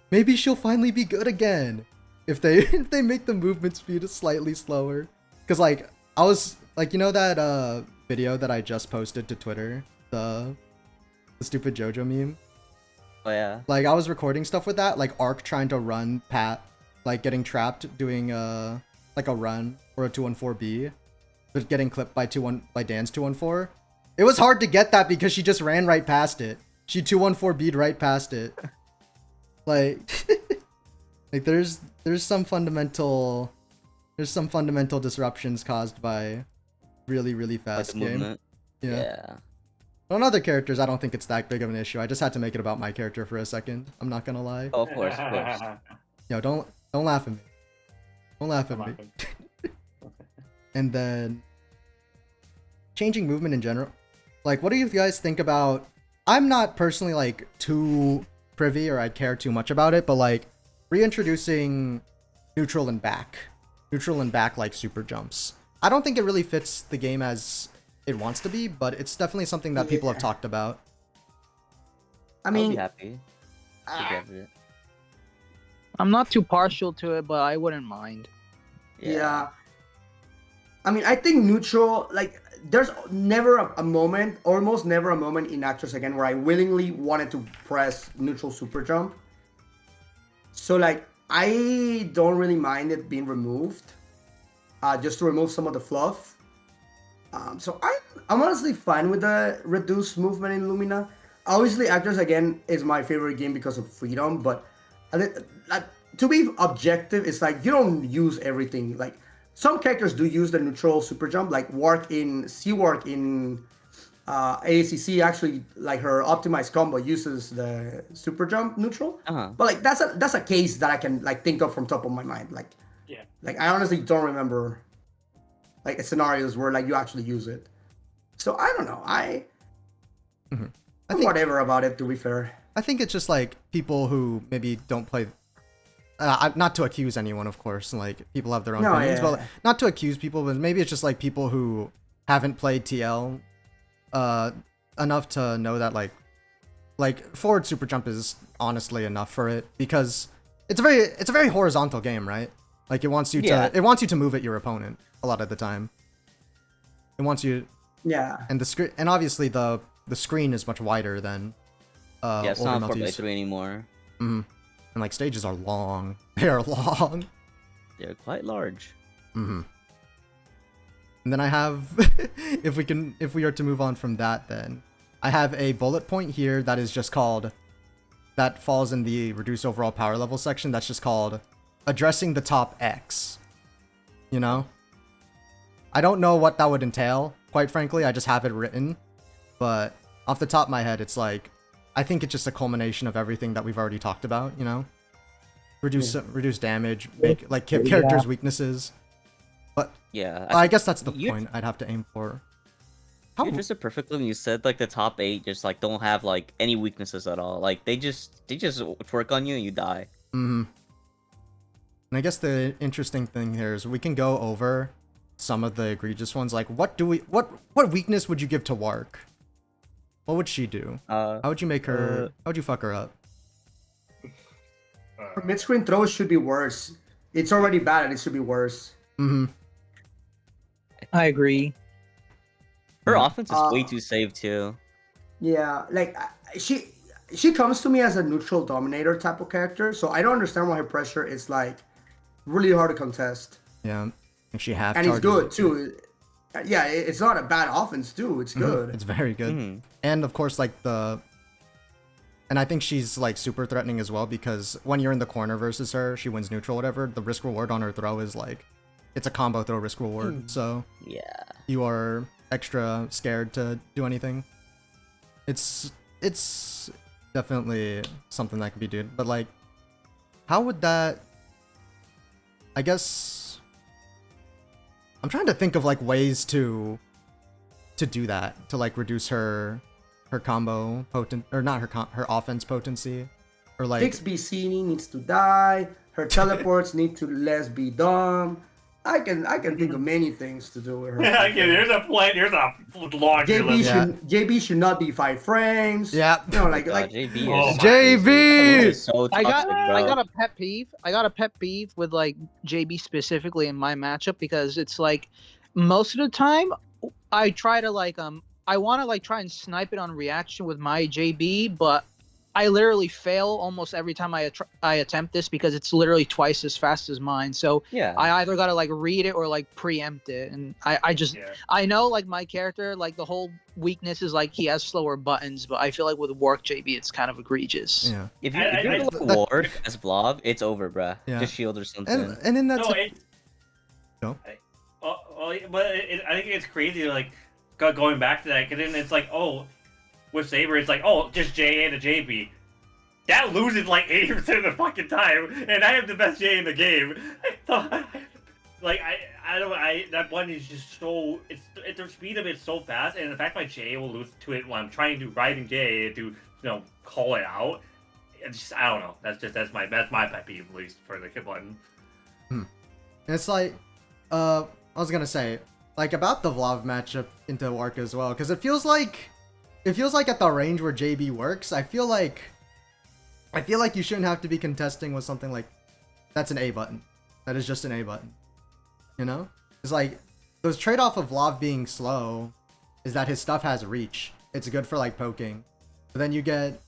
maybe she'll finally be good again, if they make the movement speed slightly slower. Because like I was like, you know that video that I just posted to Twitter, the stupid JoJo meme. Oh yeah. Like I was recording stuff with that, like Ark trying to run Pat, like getting trapped doing like a run or a 214B, but getting clipped by Dan's 214. It was hard to get that because she just ran right past it. She 214B'd right past it. Like like there's some fundamental disruptions caused by really fast Like the game. movement. Yeah. On other characters, I don't think it's that big of an issue. I just had to make it about my character for a second. I'm not gonna lie. Oh, of course, of course. Yo, don't laugh at me. Don't laugh at I'm me. laughing. And then changing movement in general. Like, what do you guys think about? I'm not personally like too privy or I care too much about it, but like reintroducing neutral and back like super jumps. I don't think it really fits the game as it wants to be, but it's definitely something that people have talked about. I I'll be mean, happy. to get it. I'm not too partial to it, but I wouldn't mind. yeah. I mean, I think neutral, like, there's never a moment, almost never a moment in Actors Again where I willingly wanted to press neutral super jump. So, like, I don't really mind it being removed, just to remove some of the fluff. So I'm honestly fine with the reduced movement in Lumina. Obviously, Actors Again is my favorite game because of freedom, but to be objective, it's like you don't use everything. Like, some characters do use the neutral super jump, like Seawork in AACC. Actually, like her optimized combo uses the super jump neutral. But like that's a case that I can like think of from top of my mind. Like, Yeah. like I honestly don't remember like scenarios where like you actually use it. So I don't know. I think whatever about it. To be fair, I think it's just like people who maybe don't play. Not to accuse anyone, of course. Like people have their own opinions, but like, not to accuse people. But maybe it's just like people who haven't played TL enough to know that like forward super jump is honestly enough for it, because it's a very horizontal game, right? Like it wants you to move at your opponent a lot of the time. It wants you. yeah. And the screen, and obviously the screen is much wider than Yeah, it's older not Melties. 4x3 anymore. And like stages are long. They are long. They're quite large. And then I have, if we are to move on from that, then I have a bullet point here that is just called, that falls in the reduce overall power level section. That's just called addressing the top X. You know? I don't know what that would entail, quite frankly. I just have it written. But off the top of my head, it's like, I think it's just a culmination of everything that we've already talked about, you know? Reduce damage, make like give characters weaknesses. But Yeah. I guess that's the you- point I'd have to aim for. You addressed it perfectly when you said like the top 8 just like don't have like any weaknesses at all. Like they just twerk on you and you die. And I guess the interesting thing here is we can go over some of the egregious ones. Like what weakness would you give to Wark? What would she do? How would you make her? How would you fuck her up? Her mid-screen throws should be worse. It's already bad and it should be worse. I agree. Her offense is way too safe too. Yeah, like she comes to me as a neutral dominator type of character, so I don't understand why her pressure is like really hard to contest. Yeah, and she half. And it's good too. Yeah, it's not a bad offense too. It's good. It's very good. And of course, like and I think she's like super threatening as well, because when you're in the corner versus her, she wins neutral, whatever. The risk reward on her throw is like, it's a combo throw risk reward. So Yeah. you are extra scared to do anything. It's definitely something that could be done. But like, how would that? I guess I'm trying to think of like ways to do that, to like reduce her combo potent, or not her offense potency, or like 6 BC needs to die. Her teleports need to less be dumb. I can think of many things to do with her. Yeah, okay, there's a laundry JB list. Yeah. JB should not be 5 frames. Yeah. You know, like JB Oh is my JB! JB is so I toxic, bro. got a pet peeve. I got a pet peeve with like JB specifically in my matchup because it's like most of the time I try to like I want to like try and snipe it on reaction with my JB, but I literally fail almost every time I attempt this because it's literally twice as fast as mine. So Yeah. I either gotta like read it or like preempt it, and I just Yeah. I know like my character like the whole weakness is like he has slower buttons, but I feel like with Wark JB it's kind of egregious. Yeah. If I- you're I- like that- Ward as Blob, it's over, bruh. Yeah. Just shield or something. And in that No, No. but I think it's crazy, like, going back to that, because then it's like, oh, with Saber, it's like, oh, just JA to JB. That loses like 80% of the fucking time, and I have the best J in the game. That one is just so, the speed of it's so fast, and the fact my J will lose to it when I'm trying to ride and J to, call it out. It's just, I don't know. That's my pet peeve, at least for the kid button. It's like, I was gonna say, like about the Vlav matchup into Wark as well, because it feels like at the range where JB works, I feel like you shouldn't have to be contesting with something like that's an A button. That is just an A button. You know? It's like those trade-off of Vlav being slow is that his stuff has reach. It's good for like poking. But then you get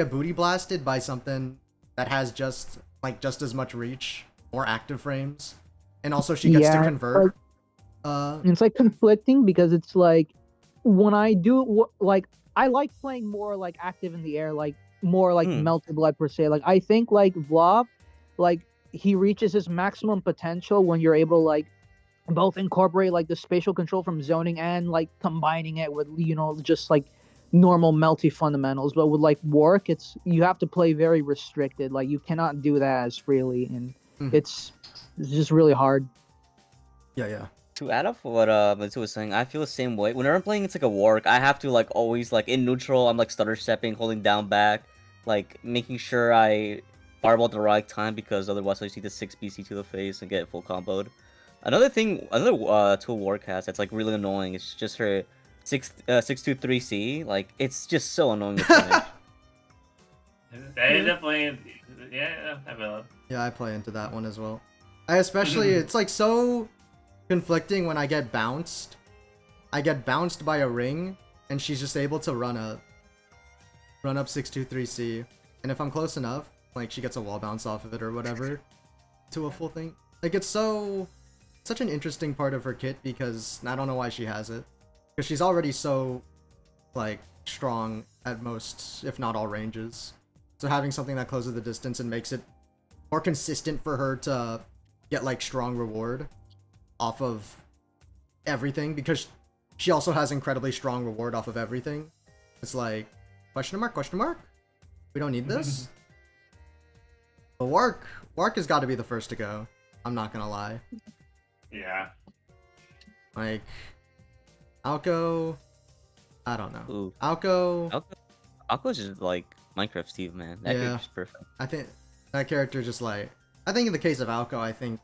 booty blasted by something that has just as much reach, more active frames. And also she gets to convert. It's like conflicting because it's like when I do like I like playing more like active in the air, like more like Melty Blood per se. Like I think like Vlav, like he reaches his maximum potential when you're able to like both incorporate like the spatial control from zoning and like combining it with just like normal Melty fundamentals. But with like Wark, you have to play very restricted. Like you cannot do that as freely, and it's just really hard. Yeah. To add up what Medusa was saying, I feel the same way. Whenever I'm playing it's like a Wark, I have to like always like in neutral, I'm like stutter stepping, holding down back, like making sure I fireball at the right time because otherwise I see the 6 BC to the face and get full comboed. Another tool Wark has that's like really annoying. It's just her 623C. Like it's just so annoying to finish. That is definitely, yeah, I feel it. Yeah, I play into that one as well. I especially, it's like so conflicting when I get bounced. I get bounced by a ring, and she's just able to run up 623C. And if I'm close enough, like she gets a wall bounce off of it or whatever, to a full thing. Like it's such an interesting part of her kit because I don't know why she has it. Because she's already so, like, strong at most, if not all ranges. So having something that closes the distance and makes it more consistent for her to get like strong reward off of everything, because she also has incredibly strong reward off of everything. It's like question mark? We don't need this. But Wark has got to be the first to go. I'm not gonna lie. Yeah. Like Alco, I don't know. Ooh. Alco, Aqua's just like Minecraft Steve, man. That Yeah. character's perfect. I think that character just like, I think in the case of Alco, I think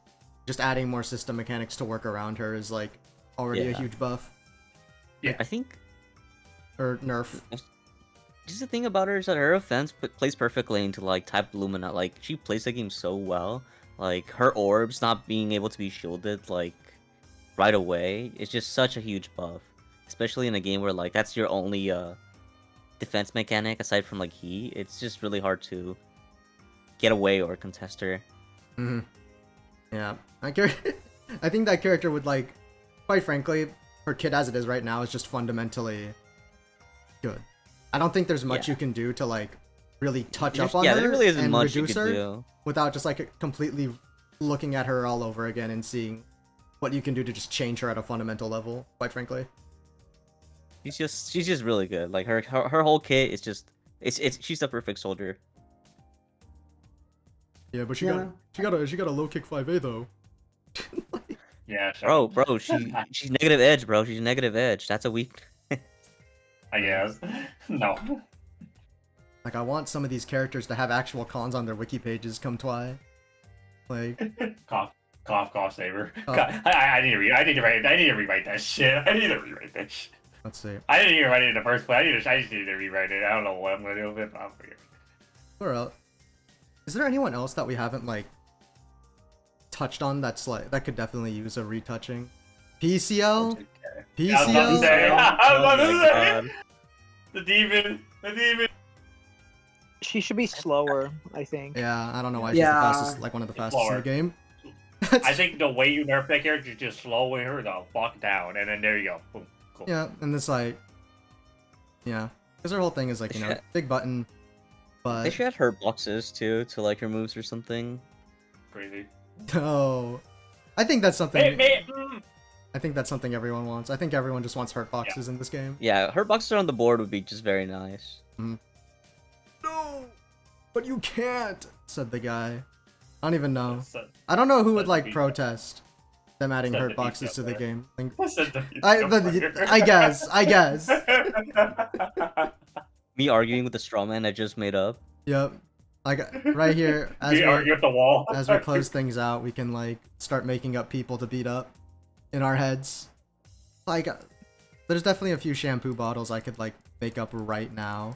just adding more system mechanics to work around her is like already a Yeah. huge buff I think or nerf. just the thing about her is that her offense plays perfectly into like Type Lumina. Like she plays the game so well. Like her orbs not being able to be shielded like right away is just such a huge buff, especially in a game where like that's your only defense mechanic aside from like heat. It's just really hard to get away or contest her. Yeah, I think that character would like, quite frankly, her kit as it is right now is just fundamentally good. I don't think there's much Yeah. you can do to like really touch There's- up on yeah, her there really isn't and much you reduce could her do. without just like completely looking at her all over again and seeing what you can do to just change her at a fundamental level, quite frankly. She's just really good. Like her whole kit is just she's the perfect soldier. Yeah, but Yeah. she got a low kick 5A though. Yeah, sure. Bro, she's negative edge, bro. She's negative edge. That's a weak. I guess. No. Like I want some of these characters to have actual cons on their wiki pages come Twi. Like Cough saber. Oh. God, I need to rewrite that shit. I need to rewrite that shit. Let's see. I didn't even write it in the first place. I just need to rewrite it. I don't know what I'm gonna do with it, but I'll figure it Where else? Is there anyone else that we haven't like touched on that's like that could definitely use a retouching? PCL? I was about to say. I was about to Oh my say. God. The demon. She should be slower, I think. Yeah, I don't know why she's Yeah. the fastest, like one of the fastest in Slower. the game. I think the way you nerf that character is just slowing her the fuck down, and then there you go. Boom. Cool. Yeah, and this like, yeah, because her whole thing is like, you know, big button, They but should add hurt boxes too to like her moves or something. Crazy. no, I think that's something. Mm. I think that's something everyone wants. I think everyone just wants hurt boxes in this game. Yeah, hurt boxes on the board would be just very nice. No, but you can't," said the guy. I don't even know. Said- I don't know who would Said like the- protest them adding said hurt the boxes to the detail game. Like, said the- I guess. Me arguing with the straw man I just made up. Yep. Like right here, as We argue we at the wall. as we close things out, we can like start making up people to beat up in our heads. Like, there's definitely a few shampoo bottles I could like make up right now.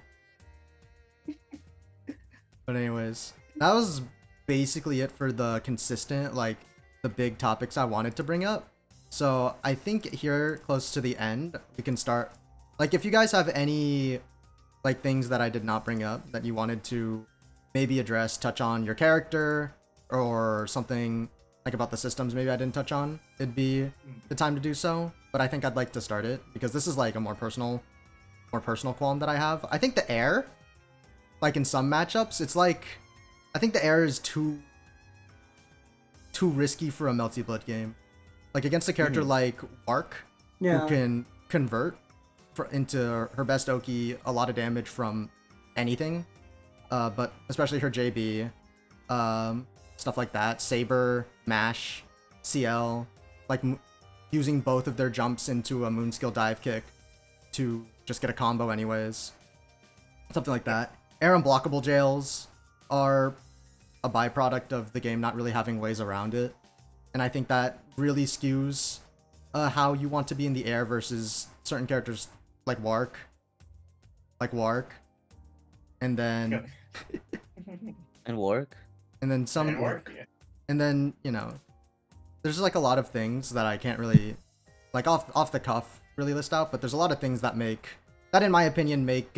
But anyways, that was basically it for the consistent, like, the big topics I wanted to bring up. So I think here, close to the end, we can start. Like, if you guys have any, like, things that I did not bring up that you wanted to maybe address, touch on your character, or something, like, about the systems maybe I didn't touch on, it'd be the time to do so. But I think I'd like to start it, because this is, like, a more personal qualm that I have. I think the air, like, in some matchups, it's like, I think the air is too risky for a Melty Blood game. Like, against a character like Wark, Yeah. who can convert into her best Oki a lot of damage from anything, but especially her JB, stuff like that, Saber, Mash, CL, like using both of their jumps into a moon skill dive kick to just get a combo anyways, something like that. Air unblockable jails are a byproduct of the game not really having ways around it, and I think that really skews how you want to be in the air versus certain characters like Wark, and then And work. some, And work, yeah. and then, you know, there's like a lot of things that I can't really, like, off the cuff really list out, but there's a lot of things that in my opinion make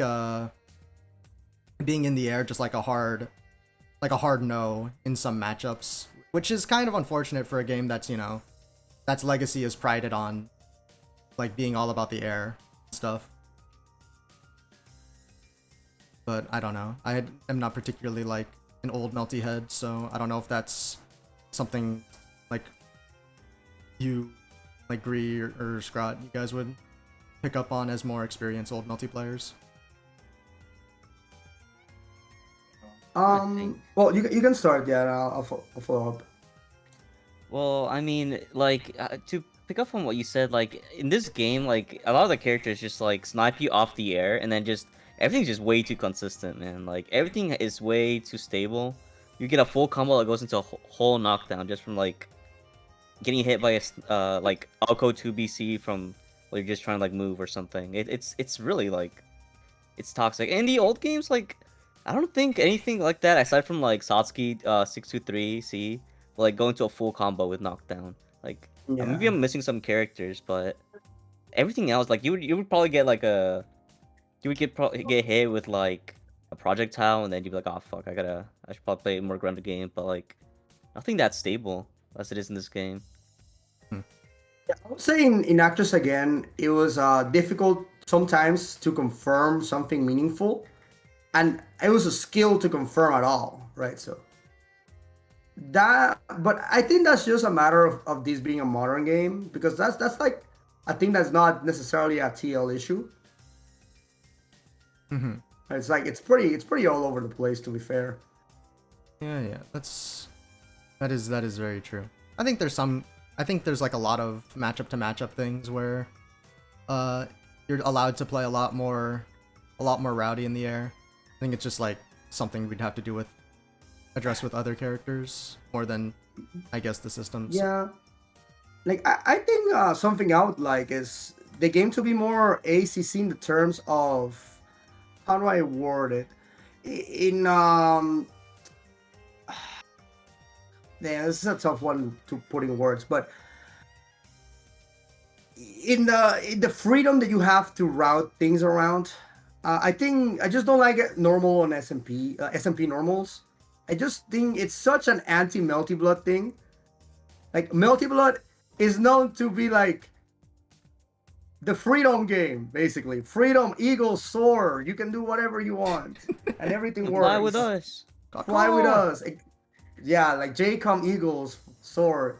being in the air just like a hard no in some matchups, which is kind of unfortunate for a game that's, you know, that's legacy is prided on, like, being all about the air and stuff. But I don't know. I am not particularly like an old Melty head, so I don't know if that's something like you, like Gree or Scrot, you guys would pick up on as more experienced old Melty players. Well, you can start, yeah, and I'll follow up. Well, I mean, like, to pick up on what you said, like, in this game, like, a lot of the characters just, like, snipe you off the air, and then just, everything's just way too consistent, man. Like, everything is way too stable. You get a full combo that goes into a whole knockdown just from, like, getting hit by a, like, Alco 2BC from, while you're just trying to, like, move or something. It's really, like, it's toxic. In the old games, like, I don't think anything like that, aside from, like, Satsuki 623C, like, go into a full combo with knockdown. Like, Yeah. maybe I'm missing some characters, but everything else, like, you would probably get, like, you would get hit with, like, a projectile, and then you'd be like, oh, fuck, I should probably play a more grounded game, but, like, nothing that stable as it is in this game. I would say in Actress again, it was difficult sometimes to confirm something meaningful, and it was a skill to confirm at all, right? So but I think that's just a matter of this being a modern game, because that's like, I think that's not necessarily a TL issue. Mm-hmm. It's like it's pretty all over the place, to be fair. Yeah, that is very true. I think there's like a lot of matchup to matchup things where you're allowed to play a lot more rowdy in the air. I think it's just like something we'd have to address with other characters more than I guess, the systems. Yeah. Like I think something I would like is the game to be more ACC in the terms of how do I word it? In yeah, this is a tough one to put in words, but in the freedom that you have to route things around, I think I just don't like it normal on SMP normals. I just think it's such an anti-Melty Blood thing. Like Melty Blood is known to be like the freedom game, basically. Freedom, eagle, soar. You can do whatever you want, and everything works. Fly with us. Fly with us. Yeah, like JCOM Eagles soar.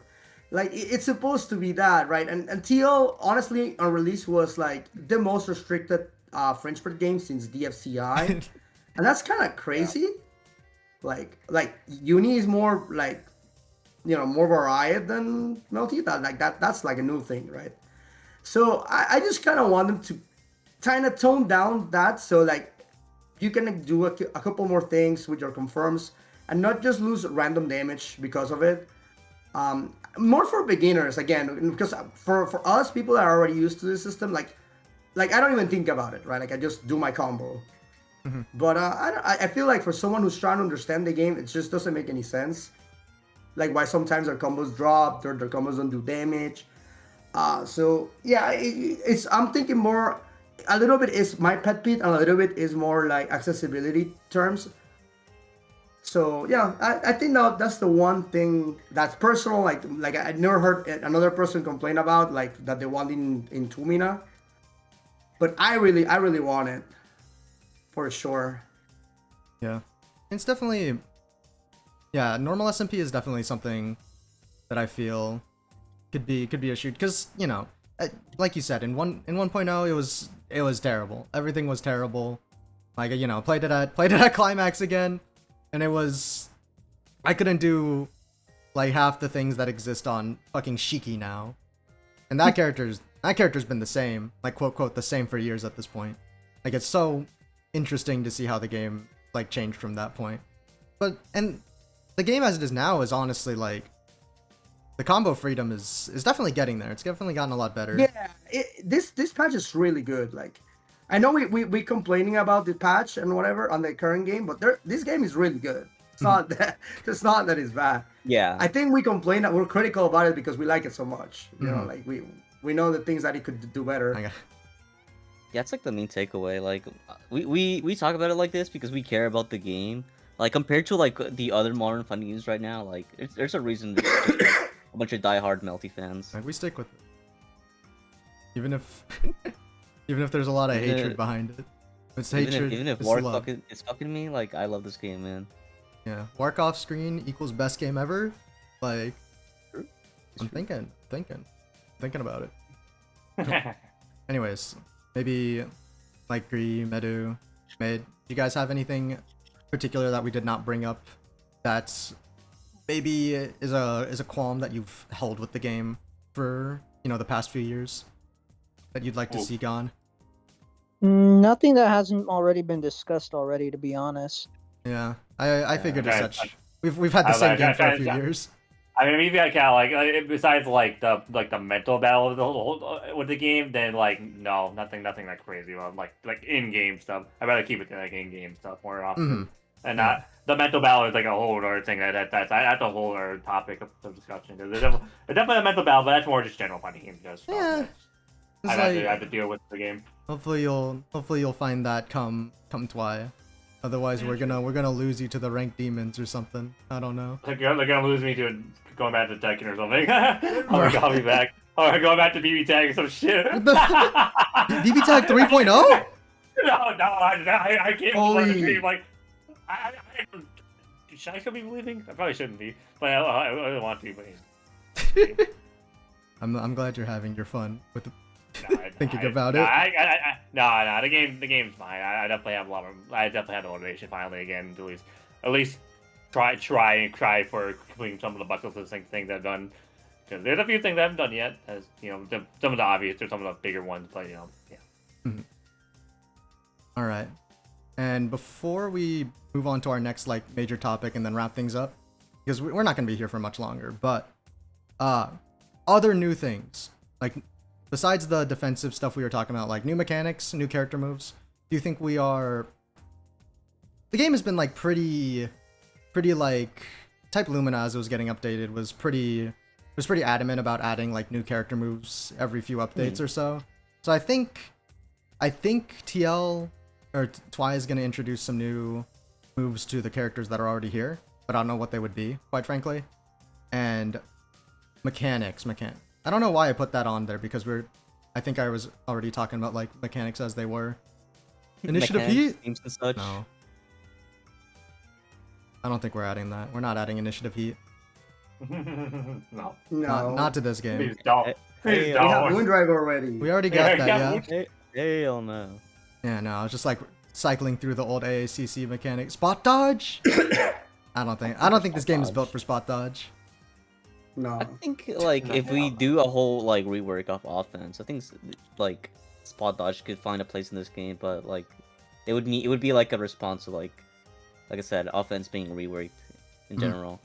Like it's supposed to be that, right? And TL honestly on release was like the most restricted French bird game since DFCI, and that's kind of crazy. Yeah. Like Uni is more like, you know, more varied than Melty. That's like a new thing, right? So I just kind of want them to kind of tone down that, so like you can do a couple more things with your confirms and not just lose random damage because of it. More for beginners again, because for us people that are already used to the system, like I don't even think about it, right? Like I just do my combo. Mm-hmm. But I feel like for someone who's trying to understand the game, it just doesn't make any sense. Like why sometimes their combos drop, their combos don't do damage. So yeah, I'm thinking more. A little bit is my pet peeve, and a little bit is more like accessibility terms. So yeah, I think that's the one thing that's personal. Like I never heard another person complain about like that they want in Lumina, but I really want it for sure. Yeah, it's definitely, yeah. Normal SMP is definitely something that I feel could be a shoot, because you know, like you said, in 1.0 it was terrible. Everything was terrible. Like, you know, played it at climax again. And it was, I couldn't do like half the things that exist on fucking Shiki now. And that character's been the same, like quote the same for years at this point. Like it's so interesting to see how the game like changed from that point. But and the game as it is now is honestly like the combo freedom is definitely getting there. It's definitely gotten a lot better. Yeah, this patch is really good. Like I know we complaining about the patch and whatever on the current game, but this game is really good. It's not that it's bad. Yeah. I think we complain that we're critical about it because we like it so much. You know, like we know the things that it could do better. Yeah, it's like the main takeaway. Like we talk about it like this because we care about the game. Like compared to like the other modern fun games right now, like there's a reason there's just, like, a bunch of diehard Melty fans. Like, we stick with it, even if there's a lot of hatred behind it. It's hatred. Even if Wark is fucking me, like I love this game, man. Yeah, Wark off screen equals best game ever. Like, I'm thinking about it. Anyways, maybe like Griees, Medu, Made. Do you guys have anything particular that we did not bring up that maybe is a qualm that you've held with the game for, you know, the past few years that you'd like to see gone? Nothing that hasn't already been discussed already, to be honest. Yeah, I figured as such. We've had the same game for a few years. I mean, maybe I kind of like besides like the mental battle of the whole with the game, then like no, nothing that crazy about like in game stuff. I'd rather keep it to like in game stuff more often, and not the mental battle is like a whole other thing that's a whole other topic of discussion. There's definitely a mental battle, but that's more just general fun games. Just yeah, I have to deal with the game. Hopefully you'll find that come Twi. Otherwise, we're gonna lose you to the ranked demons or something. I don't know. They're gonna lose me to going back to Tekken or something. I'll be back. Or going back to BB Tag or some shit. BB Tag 3.0? No, I can't play the game. Like, should I still be believing? I probably shouldn't be, but I really want to. But I'm glad you're having your fun with thinking about it. No, the game's fine. I definitely have the motivation finally again to at least try for completing some of the bucket list things I've done. Because there's a few things I haven't done yet, as you know, some of the obvious or some of the bigger ones, but you know, yeah. Mm-hmm. All right. And before we move on to our next like major topic and then wrap things up, because we're not going to be here for much longer. But other new things, like besides the defensive stuff we were talking about, like new mechanics, new character moves, do you think we are... The game has been like pretty like Type Lumina, as it was getting updated, was pretty adamant about adding like new character moves every few updates or so. So I think TL or Twi is going to introduce some new moves to the characters that are already here, but I don't know what they would be, quite frankly. And mechanics. I don't know why I put that on there, because I think I was already talking about like mechanics as they were. Initiative heat? Themes and such. No. I don't think we're adding that. We're not adding initiative heat. No. No. Not to this game. Please don't. Please Hey, We have don't. Moondragon already. We already got that, yeah. Hell no. Yeah, no, I was just like cycling through the old AACC mechanic. Spot dodge? I don't think this game is built for spot dodge. No. I think like if we do a whole like rework of offense, I think like spot dodge could find a place in this game, but like it would be like a response to like I said, offense being reworked in general.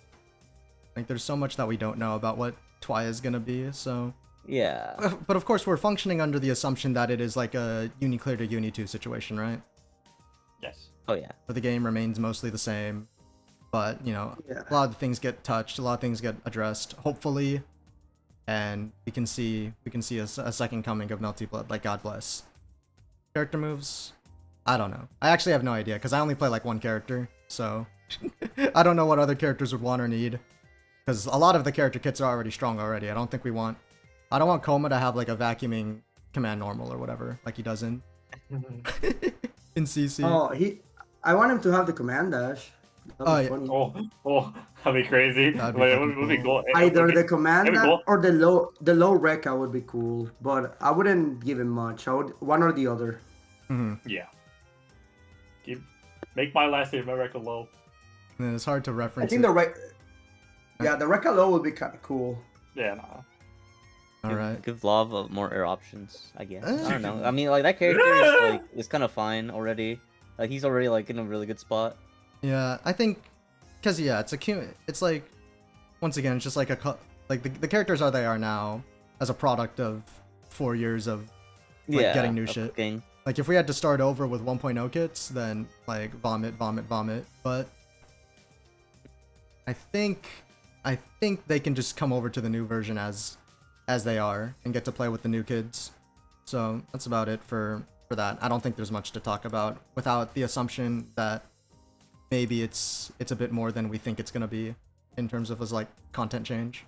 Like there's so much that we don't know about what Twi is gonna be, so Yeah. but of course we're functioning under the assumption that it is like a Uni Clear to Uni 2 situation, right? Yes. Oh yeah. Where the game remains mostly the same, but you know, Yeah. a lot of things get touched, a lot of things get addressed, hopefully, and we can see a second coming of Melty Blood, like God bless. Character moves, I don't know. I actually have no idea, because I only play like one character, so I don't know what other characters would want or need, because a lot of the character kits are already strong already. I don't want Koma to have like a vacuuming command normal or whatever, like he does in CC. Oh, I want him to have the command dash. That'd be funny. Oh, that'd be crazy. That'd be But it fucking would be cool. cool. Either the command it'd be dash cool. or the low Rekka would be cool, but I wouldn't give him much. I would one or the other. Yeah. Make my last name America low. And it's hard to I reference think it. the Rekka low would be kind of cool. Yeah, nah. Alright. Give Lava more air options, I guess. Eh. I don't know. I mean, like that character is kind of fine already. Like he's already like in a really good spot. Yeah, I think, cause yeah, it's like, once again, it's just like the characters are they are now as a product of 4 years of like getting new shit. Cooking. Like if we had to start over with 1.0 kits, then like vomit. But I think they can just come over to the new version as they are and get to play with the new kids. So that's about it for that. I don't think there's much to talk about without the assumption that maybe it's a bit more than we think it's gonna be in terms of as like content change.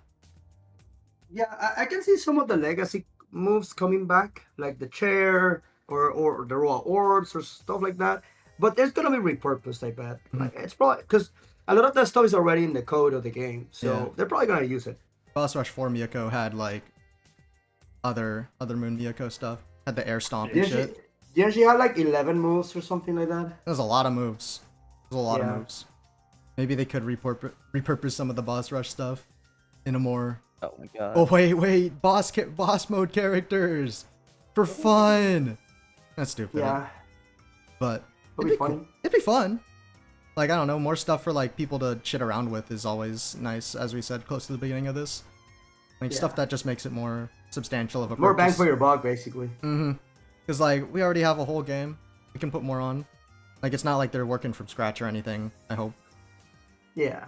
Yeah, I can see some of the legacy moves coming back, like the chair or the raw orbs or stuff like that. But there's gonna be repurposed, I bet. Like it's probably because a lot of that stuff is already in the code of the game, so Yeah. they're probably gonna use it. Boss Rush 4 Miyako had like other Moon Miyako stuff. Had the air stomp and Didn't shit. she have like 11 moves or something like that? There's a lot of moves. There's a lot of Yeah. moves. Maybe they could repurpose some of the Boss Rush stuff in a more... Oh my god. Oh wait, boss mode characters for fun. That's stupid. Yeah, But it'll be fun. It'd be fun. Like I don't know, more stuff for like people to shit around with is always nice, as we said close to the beginning of this. Like stuff Yeah. that just makes it more substantial of a More bang purpose. for your buck, basically. Mm-hmm. Because, like, we already have a whole game. We can put more on. Like, it's not like they're working from scratch or anything, I hope. Yeah.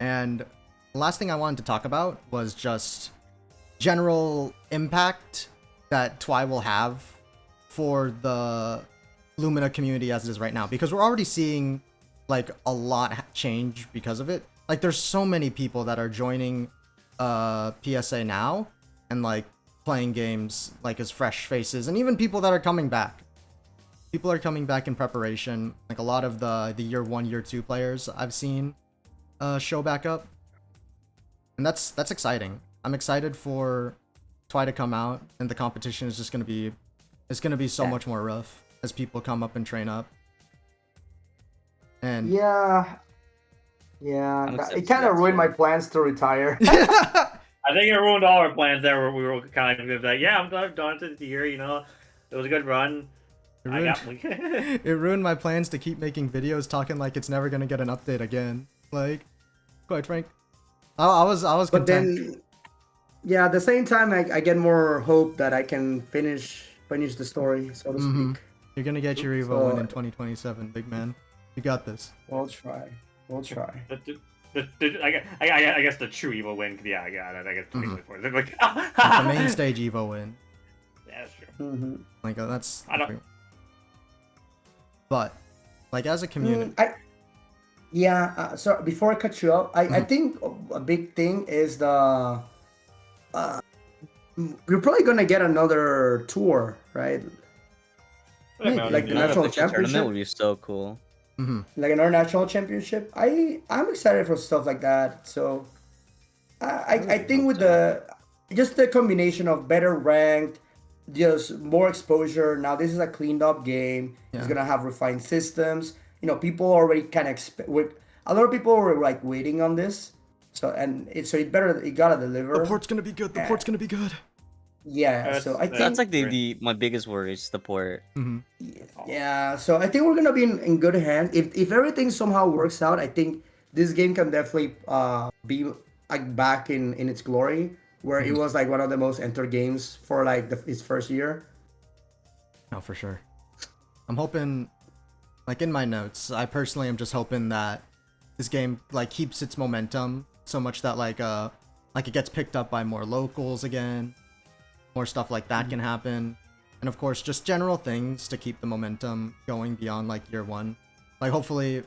And the last thing I wanted to talk about was just general impact that Twi will have for the Lumina community as it is right now. Because we're already seeing, like, a lot change because of it. Like, there's so many people that are joining PSA now and, like, playing games like as fresh faces, and even people that are coming back. People are coming back in preparation. Like a lot of the year 1, year 2 players I've seen show back up, and that's exciting. I'm excited for Twi to come out, and the competition is just gonna be so much more rough as people come up and train up. And Yeah. I'm It excited kind for of that ruined too. my plans to retire. I think it ruined all our plans there. Where we were kind of like, yeah, I'm done to the year. You know, it was a good run. it ruined my plans to keep making videos talking like it's never gonna get an update again. Like, quite frank. I was But content. then, yeah, at the same time, I get more hope that I can finish the story, so to speak. You're gonna get your Evo win So- in 2027, big man. You got this. We'll try. We'll try. I guess the true evil win. Yeah, I got it. I guess 2024. Like, The main stage Evo win. Yeah, that's true. Mm-hmm. Like that's. I don't- But like as a community, So before I cut you off, I think a big thing is the we're probably gonna get another tour, right? Like the national Tournament championship, would be so cool. like another national championship. I'm excited for stuff like that. So I think with the combination of better ranked, just more exposure. Now this is a cleaned up game. It's Yeah. gonna have refined systems. You know, people already kind of expect. A lot of people were like waiting on this. So it gotta deliver. the port's gonna be good. The port's gonna be good. Yeah. So I think That's like my biggest worry is the port. yeah. So I think we're gonna be in good hands. If everything somehow works out, I think this game can definitely be like back in its glory, where it was like one of the most entered games for like its first year. No, for sure. I'm hoping, like in my notes, I personally am just hoping that this game like keeps its momentum so much that like it gets picked up by more locals again, more stuff like that can happen, and of course just general things to keep the momentum going beyond like year one. Like hopefully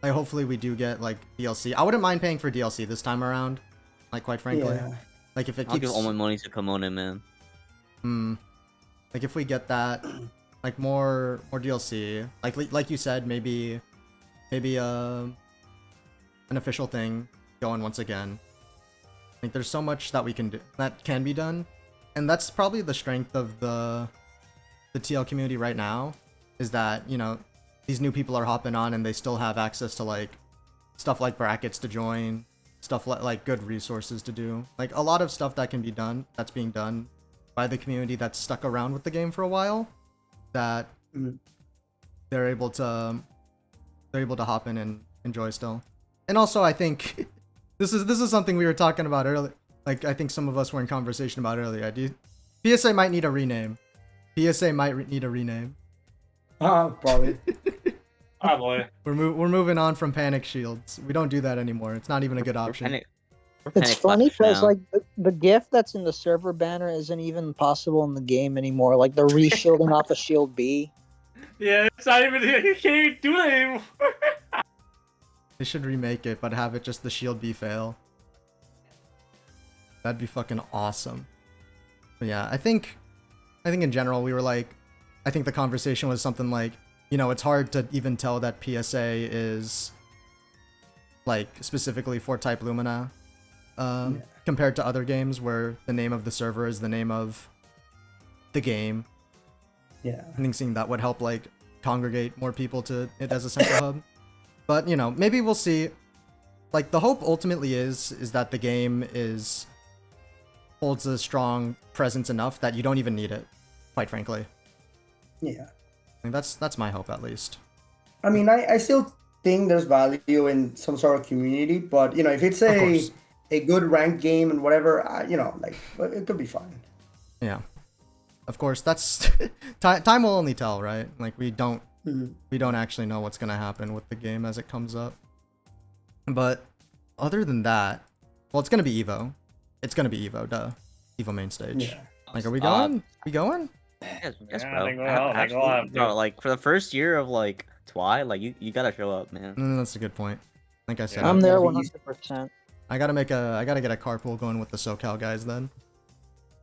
we do get like DLC. I wouldn't mind paying for DLC this time around, like quite frankly. Yeah. Like if it I'll keeps give all my money to Kimona, man. like if we get that, like more DLC, like you said, maybe an official thing going once again. I think there's so much that we can do that can be done, and that's probably the strength of the TL community right now, is that, you know, these new people are hopping on and they still have access to like stuff like brackets to join, stuff like good resources to do, like a lot of stuff that can be done, that's being done by the community that's stuck around with the game for a while, that they're able to hop in and enjoy still. And also I think this is something we were talking about earlier, like I think some of us were in conversation about earlier. PSA might need a rename. Probably. Probably. We're moving on from panic shields. We don't do that anymore. It's not even a good option. We're It's panic funny flash because now. like the gift that's in the server banner isn't even possible in the game anymore. Like they're re-shielding off a shield B. Yeah, it's not even. You can't even do it anymore. They should remake it, but have it just the shield B fail. That'd be fucking awesome. But yeah, I think in general we were like, I think the conversation was something like, you know, it's hard to even tell that PSA is like specifically for Type Lumina, compared to other games where the name of the server is the name of the game. Yeah. I think seeing that would help like congregate more people to it as a central hub. But, you know, maybe we'll see. Like, the hope ultimately is that the game holds a strong presence enough that you don't even need it, quite frankly. Yeah. I mean, that's my hope, at least. I mean, I still think there's value in some sort of community, but you know, if it's course. a good ranked game and whatever, you know, like it could be fine. Yeah. Of course, that's... time will only tell, right? Like, we don't actually know what's gonna happen with the game as it comes up. But other than that, well, it's gonna be Evo. It's gonna be Evo, duh. Evo main stage. Yeah. Like, are we going? We going? Yes, Yeah, bro. they go out, they go Actually, out, bro, dude. like for the first year of like Twi, like you gotta show up, man. That's a good point. Like I said, Yeah. I'm there Yeah, but 100%. I gotta get a carpool going with the SoCal guys then.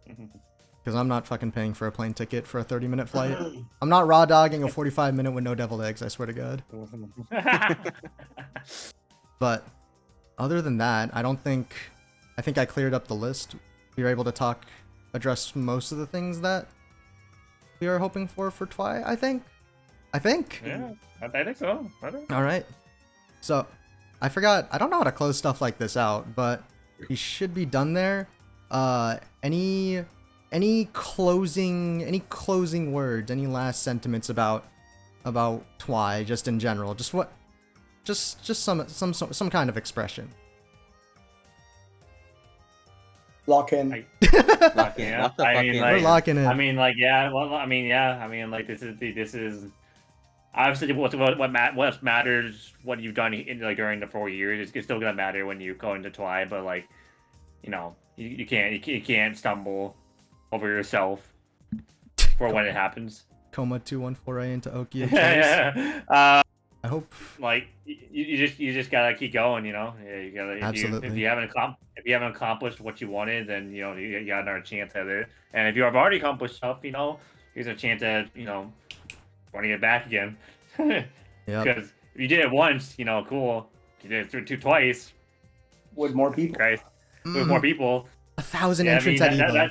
Because I'm not fucking paying for a plane ticket for a 30-minute flight. I'm not raw dogging a 45-minute with no deviled eggs, I swear to God. But other than that, I think I cleared up the list. We were able to address most of the things that we are hoping for Twi, I think. Yeah, I think so. Alright. So, I forgot, I don't know how to close stuff like this out, but we should be done there. Any closing words, any last sentiments about Twi, just in general? Just some kind of expression. Lock in. I- Lock in. Yeah, Lock the I fuck mean, in. like- We're locking it. I mean, like, yeah. Well, I mean, yeah. I mean, like, this is obviously what matters. What you've done in like during the 4 years, it's still gonna matter when you go into Twi. But like, you know, you can't stumble over yourself for when it happens. Coma 214A into Oki. Yeah. I hope. Like you just gotta keep going, you know. Yeah, you gotta. Absolutely. If you haven't accomplished what you wanted, then you know you got another chance at it. And if you have already accomplished stuff, you know, here's a chance at wanting it back again. Yep. Because if you did it once, you know, cool. If you did it twice, With more people. Christ, with more people. 1,000 Yeah, I entrants mean, at Evo.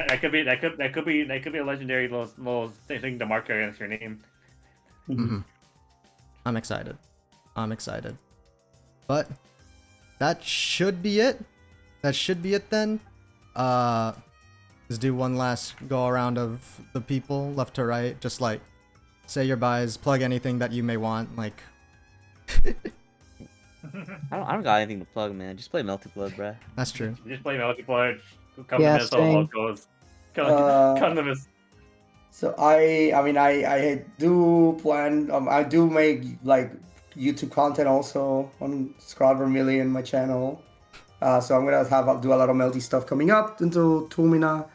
that could be a legendary little thing to mark against your name. Mhm. I'm excited. I'm excited. But that should be it. That should be it then. Let's do one last go around of the people left to right. Just like say your buys, plug anything that you may want. Like I don't got anything to plug, man. Just play Melty Blood, bruh. that's true. Just play Melty Blood. Come Yeah, to Minnesota same. locals. Come to Minnesota. So I do plan. I do make like YouTube content also on ScrawtVermillion, my channel. So I'm gonna do a lot of Melty stuff coming up into Tumina,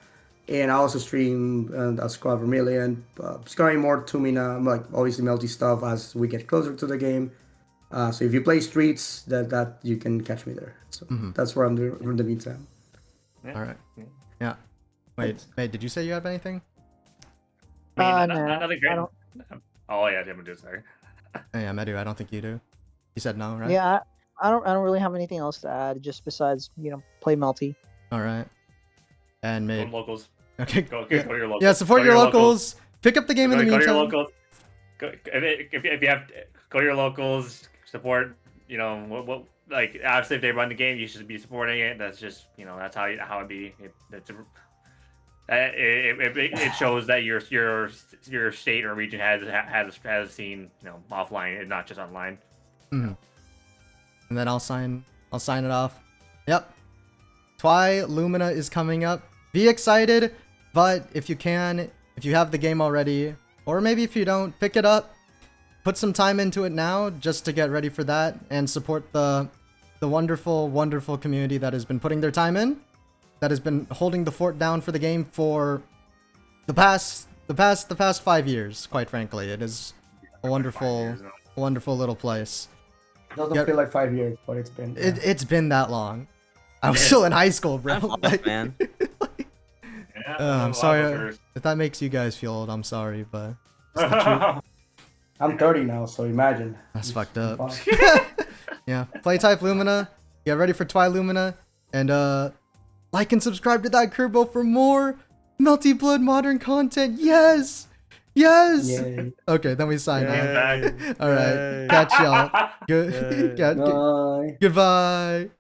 and I also stream ScrawtVermillion, scoring more Tumina, like obviously Melty stuff as we get closer to the game. So if you play streets, that you can catch me there. So that's where I'm doing in the meantime. Yeah. All right. Yeah. Wait, did you say you have anything? I mean, No, another great. I don't. Oh yeah, Medusa. Sorry. Oh, yeah, Medu, I don't think you do. You said no, right? Yeah, I don't really have anything else to add, just besides play Melty. All right. And Go Made. to locals. Okay. Go yeah. to your locals. Yeah, support Go to your locals. Pick up the game in the Go to your meantime. locals. If you have go to your locals. Support. You know what like obviously if they run the game, you should be supporting it. That's just that's how it be. It shows that your state or region has seen offline and not just online. Mhm. And then I'll sign it off. Yep. Twi-Lumina is coming up. Be excited, but if you have the game already, or maybe if you don't, pick it up. Put some time into it now just to get ready for that and support the wonderful, wonderful community that has been putting their time in, that has been holding the fort down for the game for the past 5 years, quite frankly. It is a wonderful little place. It doesn't Yeah. feel like 5 years, but it's been. It's been that long. I was still in high school, bro. Time flies, Like, man. Yeah, I'm sorry if that makes you guys feel old. I'm sorry, but I'm 30 now, so imagine. that's It's fucked up. fun. Yeah, play Type Lumina. Get ready for Twi-Lumina, and like and subscribe to ThatKirbo for more Melty Blood modern content. Yes. Yay. Okay, then we sign Yeah. off. All right, catch y'all. Good. Bye. Goodbye.